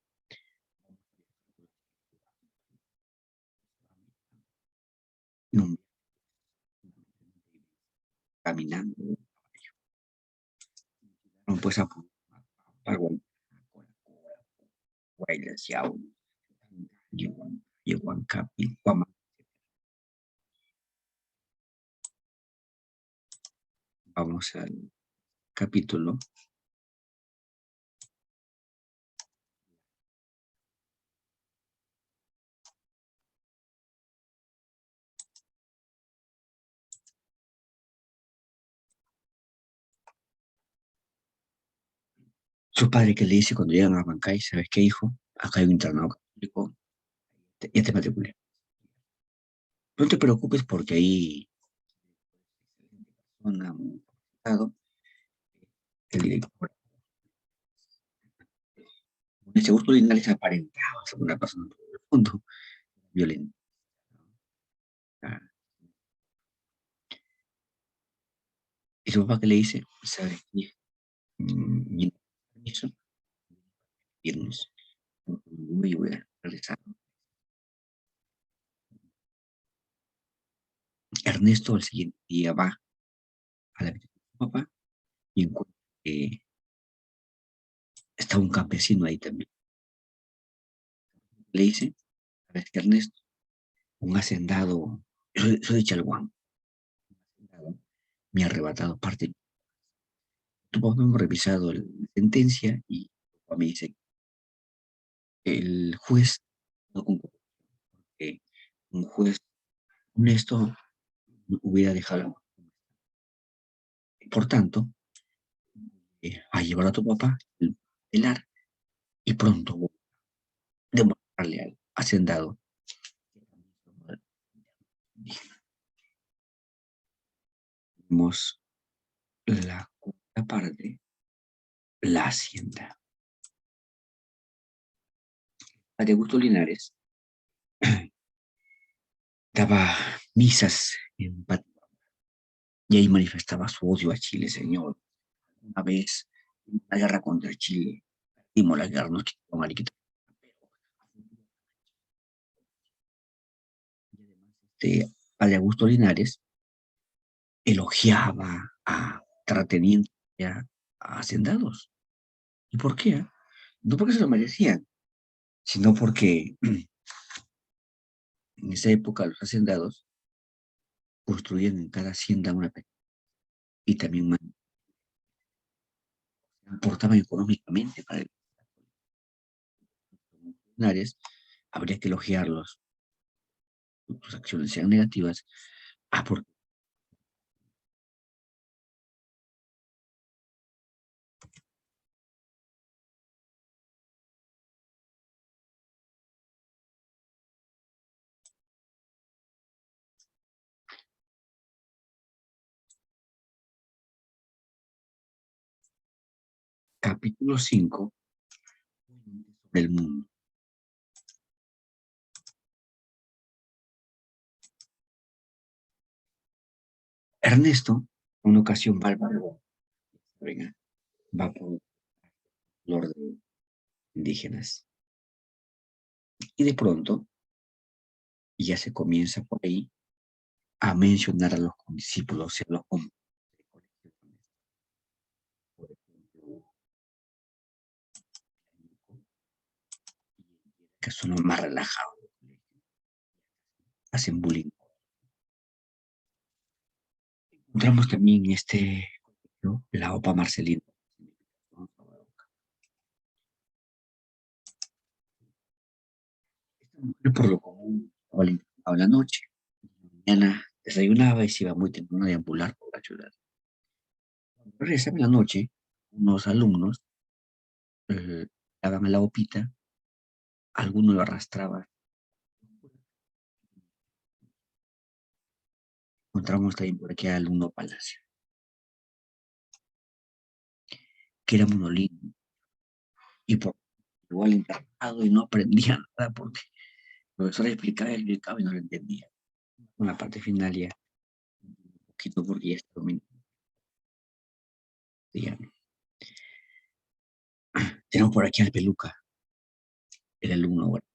no, caminando, no pues a Paraguay, Guaylasiao, Yehuancapi, Guama. Vamos al capítulo. Su padre que le dice cuando llegan a Bancay, ¿sabes qué, hijo? Acá hay un internado católico, ya te matriculé. No te preocupes porque ahí un abogado, el director, ese gusto Linares aparentaba ser una persona en el fondo violenta. Y su papá que le dice, ¿sabes qué? Mi permiso, irnos. Voy a regresar. Ernesto al siguiente día va a la habitación de su papá y encuentra que está un campesino ahí también. Le dice, ¿sabes qué, Ernesto? Un hacendado, soy de Chalhuán, me ha arrebatado parte. Tu papá hemos revisado la sentencia y tu papá me dice que el juez no concordó, que un juez honesto hubiera dejado. Por tanto, a llevar a tu papá, velar y pronto demostrarle al hacendado. Vemos la cuarta parte, la hacienda. María Augusto Linares daba misas en y ahí manifestaba su odio a Chile, señor. Una vez, en la guerra contra Chile, perdimos la guerra, nos quitaron Mariquita. Padre Augusto Linares elogiaba a terratenientes y a hacendados. ¿Y por qué? No porque se lo merecían, sino porque en esa época los hacendados construían en cada hacienda una pequeña y también aportaban económicamente para el Linares. Habría que elogiarlos, sus acciones sean negativas. Porque capítulo 5 del mundo. Ernesto, una ocasión bárbaro, va por flor de indígenas. Y de pronto, ya se comienza por ahí a mencionar a los condiscípulos, a los hombres, por ejemplo, que son los más relajados, hacen bullying. Encontramos también ¿no? La OPA Marcelino. Esta mujer por lo común a la noche, mañana desayunaba y se iba muy temprano a deambular por la ciudad. Cuando regresaba en la noche, unos alumnos daban a la opita, alguno lo arrastraba. Encontramos también por aquí al alumno Palacio, que era monolingüe y por igual internado y no aprendía nada porque el profesor explicaba y no lo entendía. En la parte final ya, un poquito porque ya está dominando. Tenemos por aquí al Peluca, el alumno, bueno,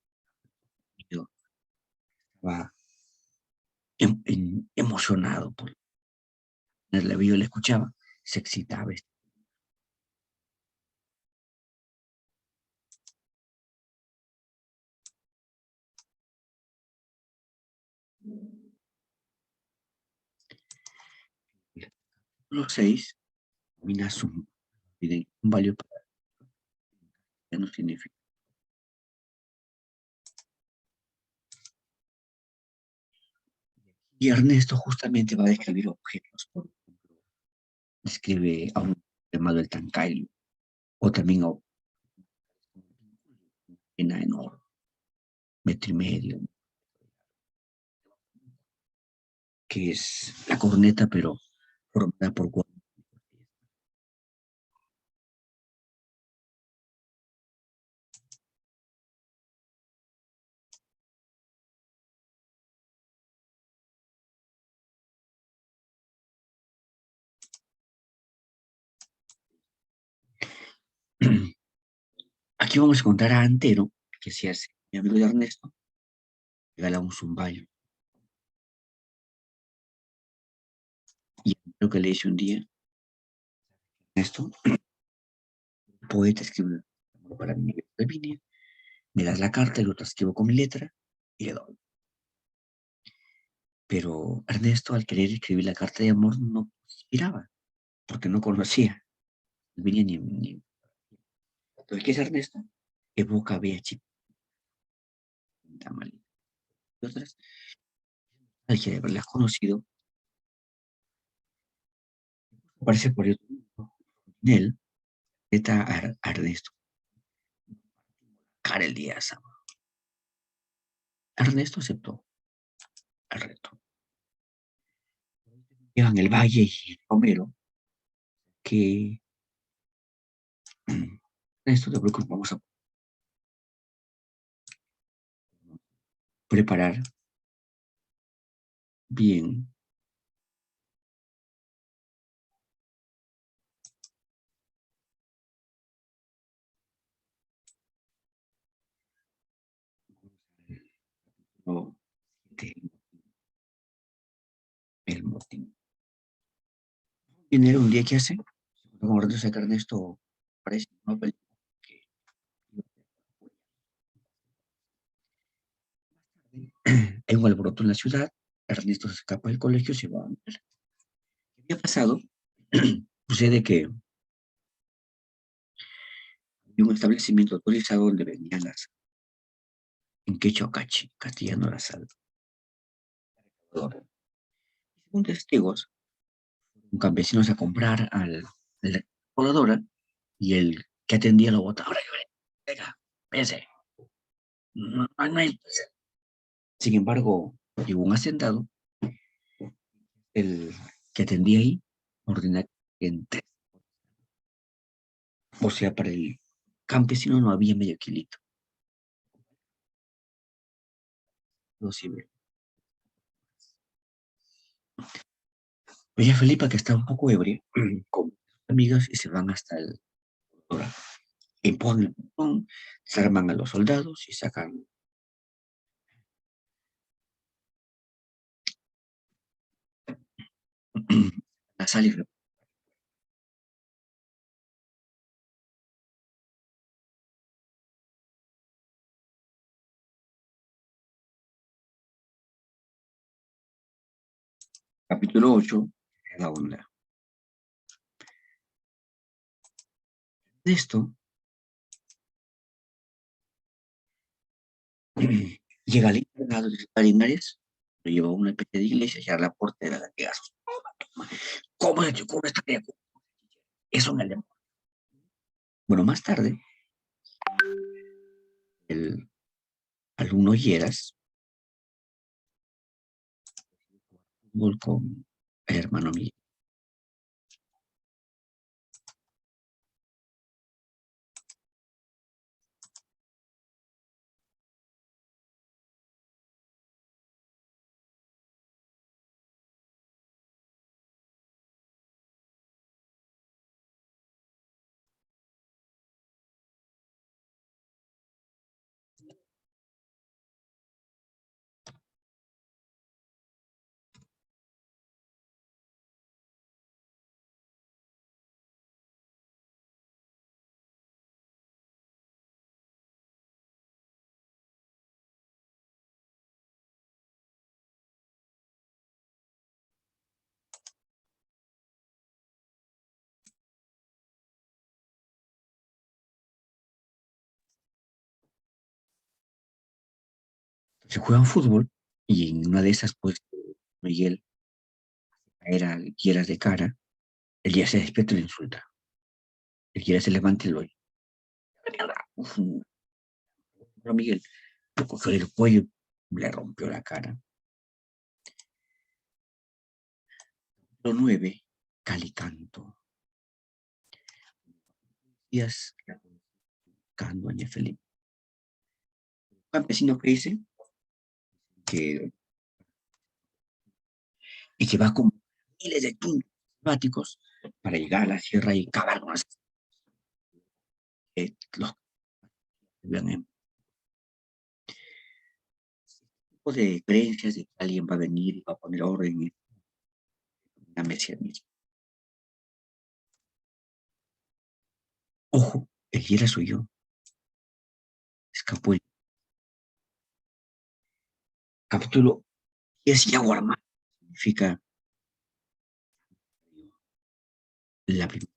yo estaba emocionado por el video, le escuchaba, se excitaba. Los 6, minas un valio para ya no significa. Y Ernesto justamente va a describir objetos, por ejemplo, describe a un llamado el Tancailo, o también a una enorme, metro y medio, que es la corneta, pero formada por cuatro. Aquí vamos a encontrar a Antero, que se hace mi amigo de Ernesto, regala un zumbayo. Y lo que le dice un día, Ernesto, poeta escribe para mí, me das la carta y lo transcribo con mi letra y le doy. Pero Ernesto, al querer escribir la carta de amor, no inspiraba, porque no conocía, no venía ni. Entonces, ¿qué es Ernesto? Evoca a Bea Chip, y otras, al que de haberlas conocido, aparece por otro mundo, en él, está a Ernesto, cara el día de sábado. Ernesto aceptó el reto. Llevan el Valle y el Romero, que Ernesto, te preocupes, vamos a preparar bien ¿no? El motín. Viene un día que hace, como reto sacar Ernesto, parece una película que hay un alboroto en la ciudad, Ernesto se escapa del colegio y se va a ver. ¿Qué había pasado? Sucede que hay un establecimiento autorizado donde vendían las en Quechocachi, castellano la sal. Según testigos, un campesino a comprar a la voladora y el que atendía lo botaba. Ahora, venga, véase. No hay. Sin embargo, llegó un hacendado, el que atendía ahí, ordena que en tres. O sea, para el campesino no había medio kilito. No sirve. Oye, Felipa, que está un poco ebria, con sus amigas y se van hasta el Dora. Imponen, se arman a los soldados y sacan la sal y capítulo 8, cada onda. De esto, llega el internado de Linares, lo lleva a una especie de iglesia y a la portera la que ¿cómo se te ocurre esta criatura? Es un alemán. Bueno, más tarde, el alumno Lleras, fútbol con el hermano Miguel. Se juegan fútbol y en una de esas, pues, Miguel era Lleras de cara, el Lleras se despierta y le insulta. El Lleras se levanta y lo oye. Pero Miguel lo cogió del cuello, le rompió la cara. Lo 9, Calicanto. Días buscando a Doña Felipe. Un campesino que dice que, y que va con miles de tundos selváticos para llegar a la sierra y cavar con los que viven en tipo de creencias de que alguien va a venir y va a poner orden en la mesianismo. Ojo, el Yera soy yo. Escapó el capítulo 10 y Aguarma. Significa la primera.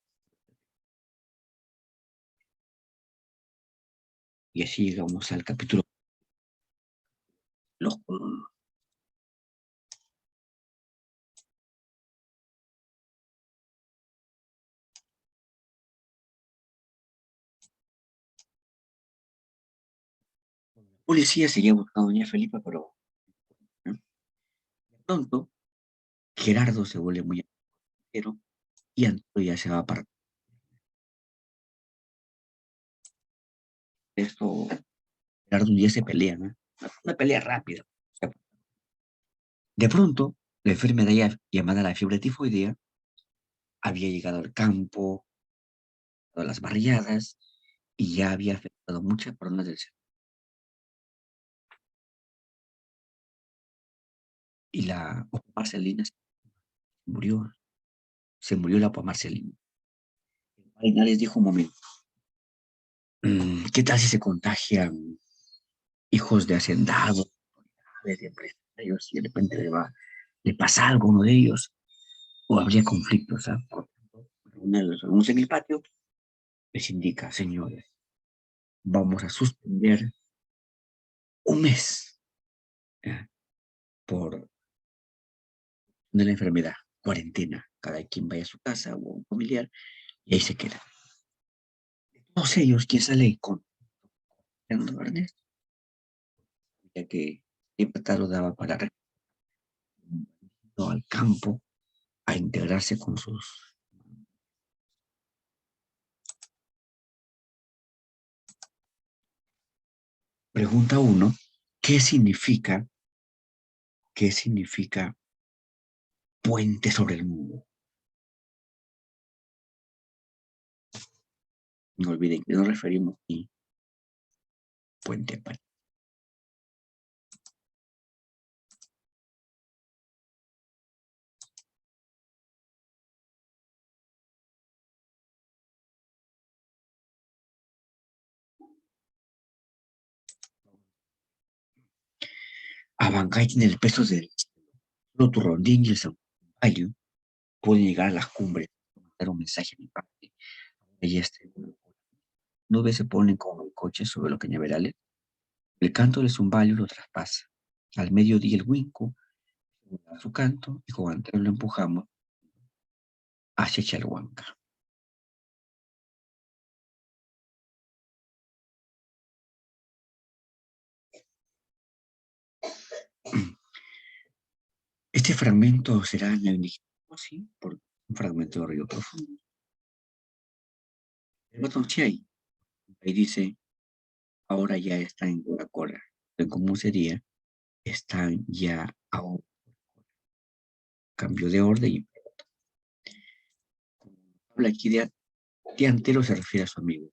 Y así llegamos al capítulo los colonos. La policía seguía buscando a Doña Felipa, pero ¿no? De pronto Gerardo se vuelve muy pero y Antonio ya se va para esto. Gerardo un día se pelea, ¿no? Una pelea rápida. O sea, de pronto, la enfermedad llamada la fiebre tifoidea había llegado al campo, a las barriadas, y ya había afectado a muchas personas del centro. Y la Opa Marcelina murió, se murió la Opa Marcelina. Linares dijo un momento, ¿qué tal si se contagian hijos de hacendados, de empresarios, y de repente le pasa algo a uno de ellos, o habría conflictos? ¿Ah? Una de los alumnos en el patio les indica, señores, vamos a suspender un mes ¿eh? Por de la enfermedad, cuarentena, cada quien vaya a su casa o un familiar, y ahí se queda. Todos ellos, ¿quién sale con Fernando Ernesto? Ya que siempre lo daba para al campo a integrarse con sus. Pregunta uno, qué significa puente sobre el mundo? No olviden que nos referimos a puente para. Abancay tiene el peso del Turrondín y el Zaguayo, pueden llegar a las cumbres, mandar un mensaje a mi parte. Ahí nubes se ponen como el coche sobre los cañaverales. El canto del zumballo lo traspasa. Al mediodía el huinco da su canto y con Andrés lo empujamos hacia Chalhuanca. Este fragmento será en el sí, por un fragmento de Río Profundo. El botón ahí dice, ahora ya está en Coca-Cola. En común sería, están ya ahora. Cambio de orden y habla aquí de Antero se refiere a su amigo.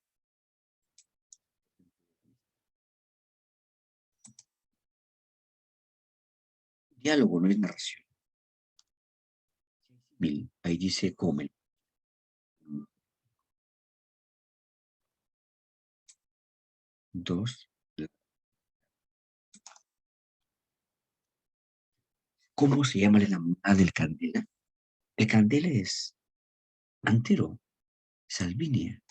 Diálogo no es narración. Ahí dice comen. Dos. ¿Cómo se llama la enamorada del Candela? El Candela es Antero, Salvinia.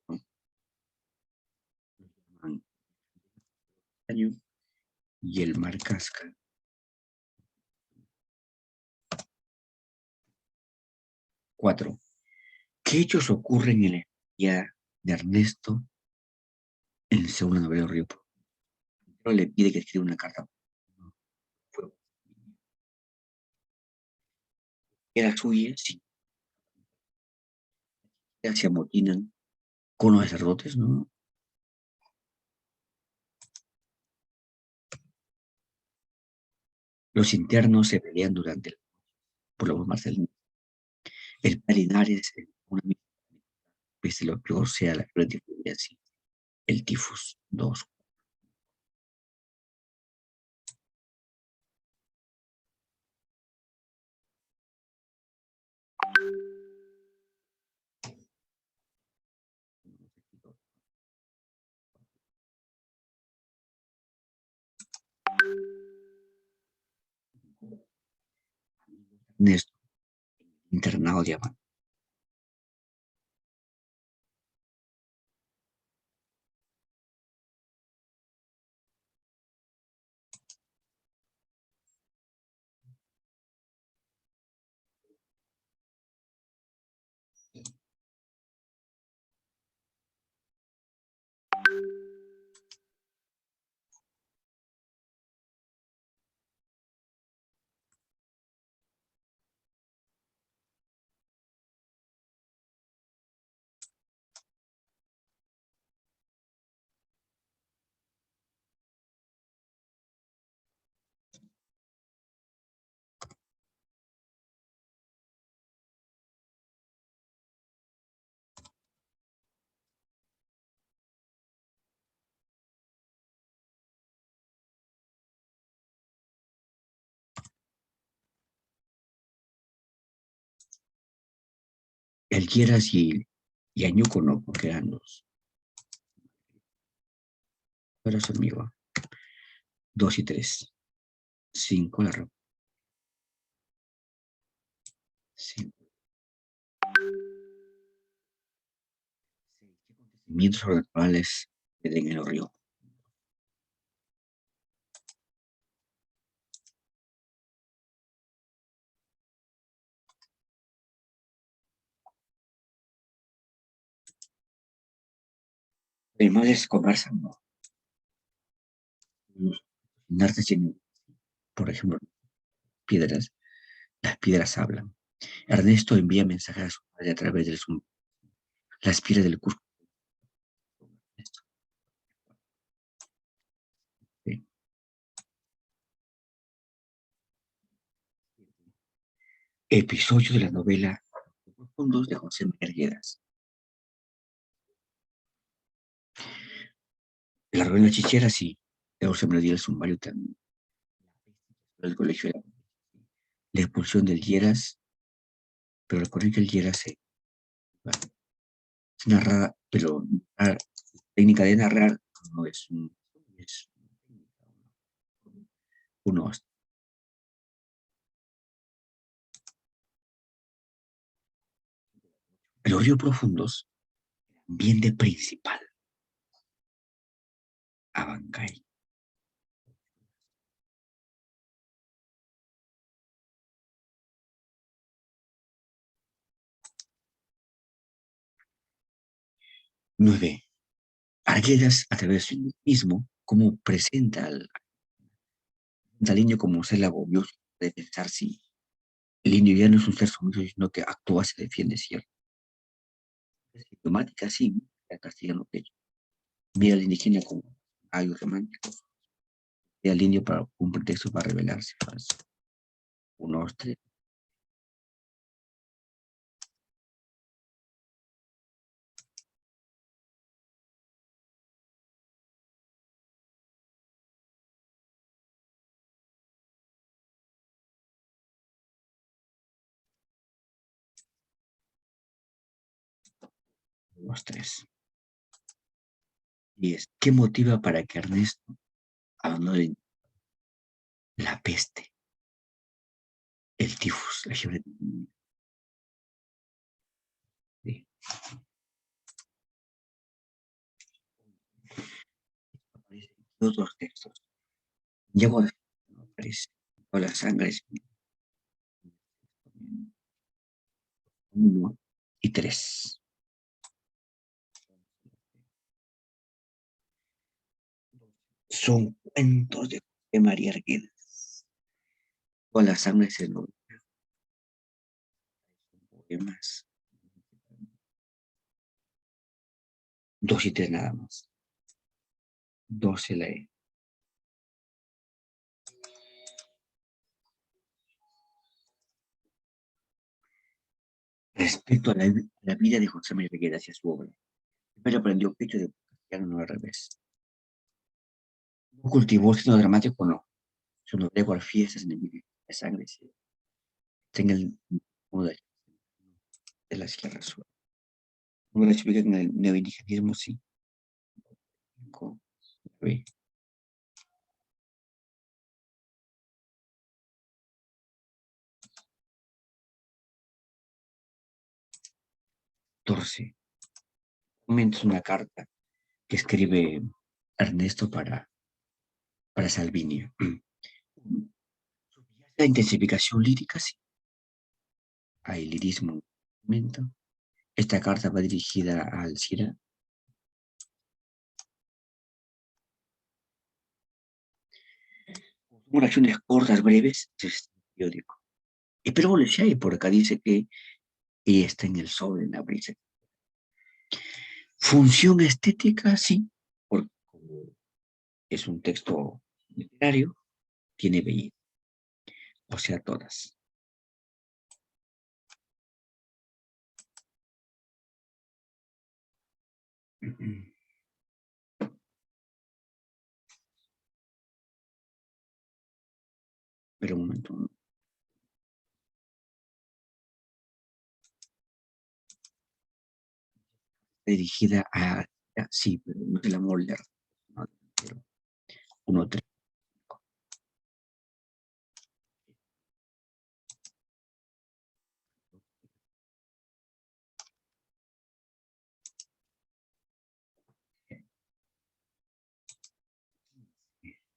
¿No? Y el mar Casca. 4. ¿Qué hechos ocurren en la historia de Ernesto en la segunda novela de Río Profundo? Pero le pide que escriba una carta. Era suya, sí. Se amotinan con los sacerdotes, ¿no? Los internos se pelean por la voz Marcelina. El Palinares, una vez de lo peor sea la cruel así. El tifus. 2. Ernesto, internado de Habana. El Lleras y Añuco no, porque eran los. Era su amigo. 2 y 3. 5 la ropa. 5. Acontecimientos sobrenaturales en el río. Animales conversan, ¿no? Los tienen, por ejemplo, piedras. Las piedras hablan. Ernesto envía mensajes a su padre a través del Zoom. Las piedras del Cusco. Sí. Episodio de la novela Profundos de José María Lleras. La novela Chichera, sí. De José María del Zumbario también. El colegio de la expulsión del Lleras, pero el colegio del Lleras se narra, pero técnica de narrar no es unos. Los ríos profundos, bien de principal, Abancay. Nueve. Arguedas a través del mismo, como presenta al indio como ser laborioso de pensar si el indio ya no es un ser sumiso, sino que actúa, se defiende, ¿cierto? Es diplomática, sí, la castellano que mira al indígena como algo romántico, y al indio para un pretexto para rebelarse. Falso. Unos tres. Unos tres. 10. ¿Qué motiva para que Ernesto abandone la peste, el tifus, la fiebre? Sí. Aparece en otros textos. Llego a no aparece. O la sangre es 1 y 3. Son cuentos de José María Arguedas. O la sangre es el poemas. 2 y 3 nada más. 12 la E. Respecto a la vida de José María Arguedas y a su obra, primero aprendió pecho de castellano, no al revés. No cultivó sino dramático, no. Su novela por fiestas en el vídeo de sangre, sí. Está en el modo de la Sierra Sur. No la explica en el neoindigenismo, sí. Con, 14. Es una carta que escribe Ernesto para Salvini. La intensificación lírica, sí. Hay lirismo en un momento. Esta carta va dirigida a Alcira. Oraciones cortas, breves, es periódico. Y pero hay por acá dice que ella está en el sol, en la brisa. Función estética, sí, porque como es un texto literario, tiene belleza. O sea, todas. Pero un momento. Dirigida a, sí, pero no es el amor, no, pero 1, 3.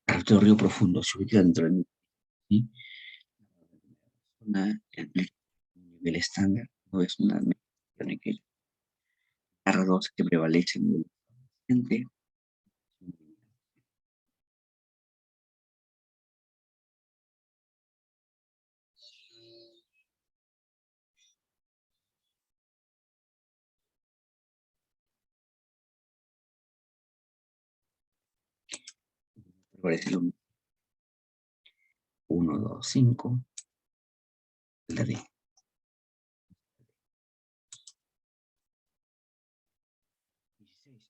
Alto Río Profundo se ubica dentro del ¿sí? El nivel estándar no es una medición que R2 que prevalece en el paciente. Prevalece lo 1, 2, 5. La D.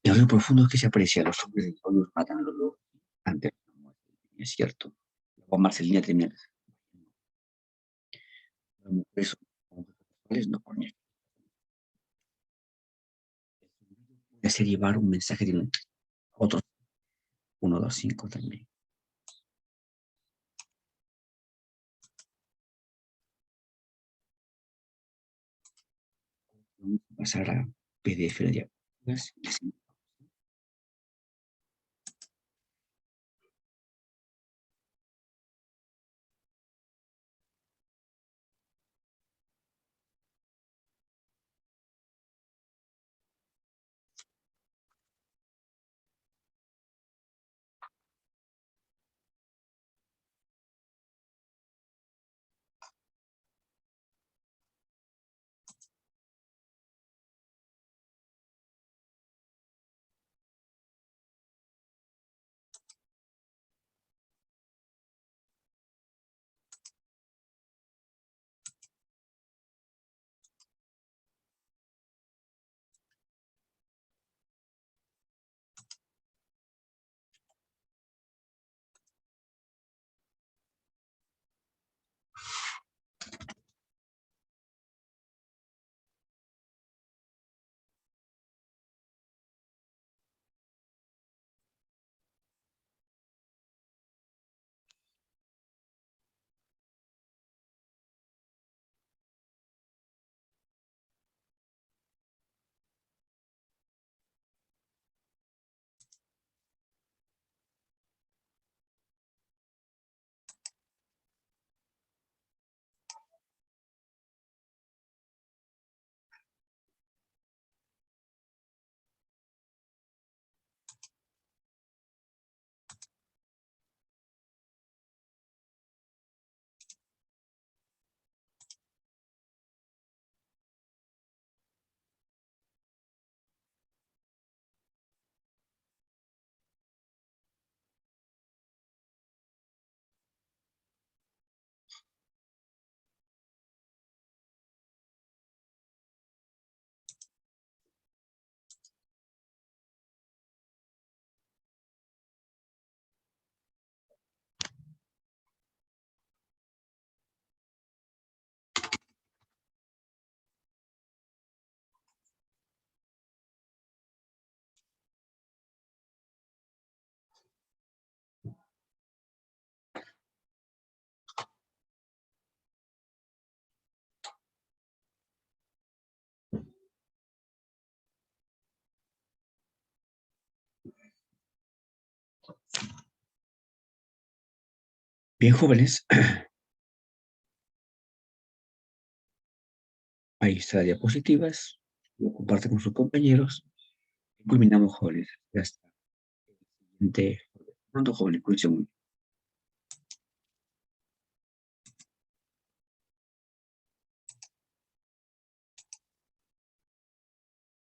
El río profundo es que se aprecia. Los hombres de todos matan a los lobos antes de la muerte. Es cierto. La agua Marcelina tenía las mujeres no coño. desea llevar un mensaje de otros 1, 2, 5 también. Vamos a pasar a PDF de diapositivas. Bien, jóvenes, ahí está la diapositivas, lo comparte con sus compañeros y culminamos, jóvenes. Ya está. Siguiente, pronto, jóvenes, cuídense mucho.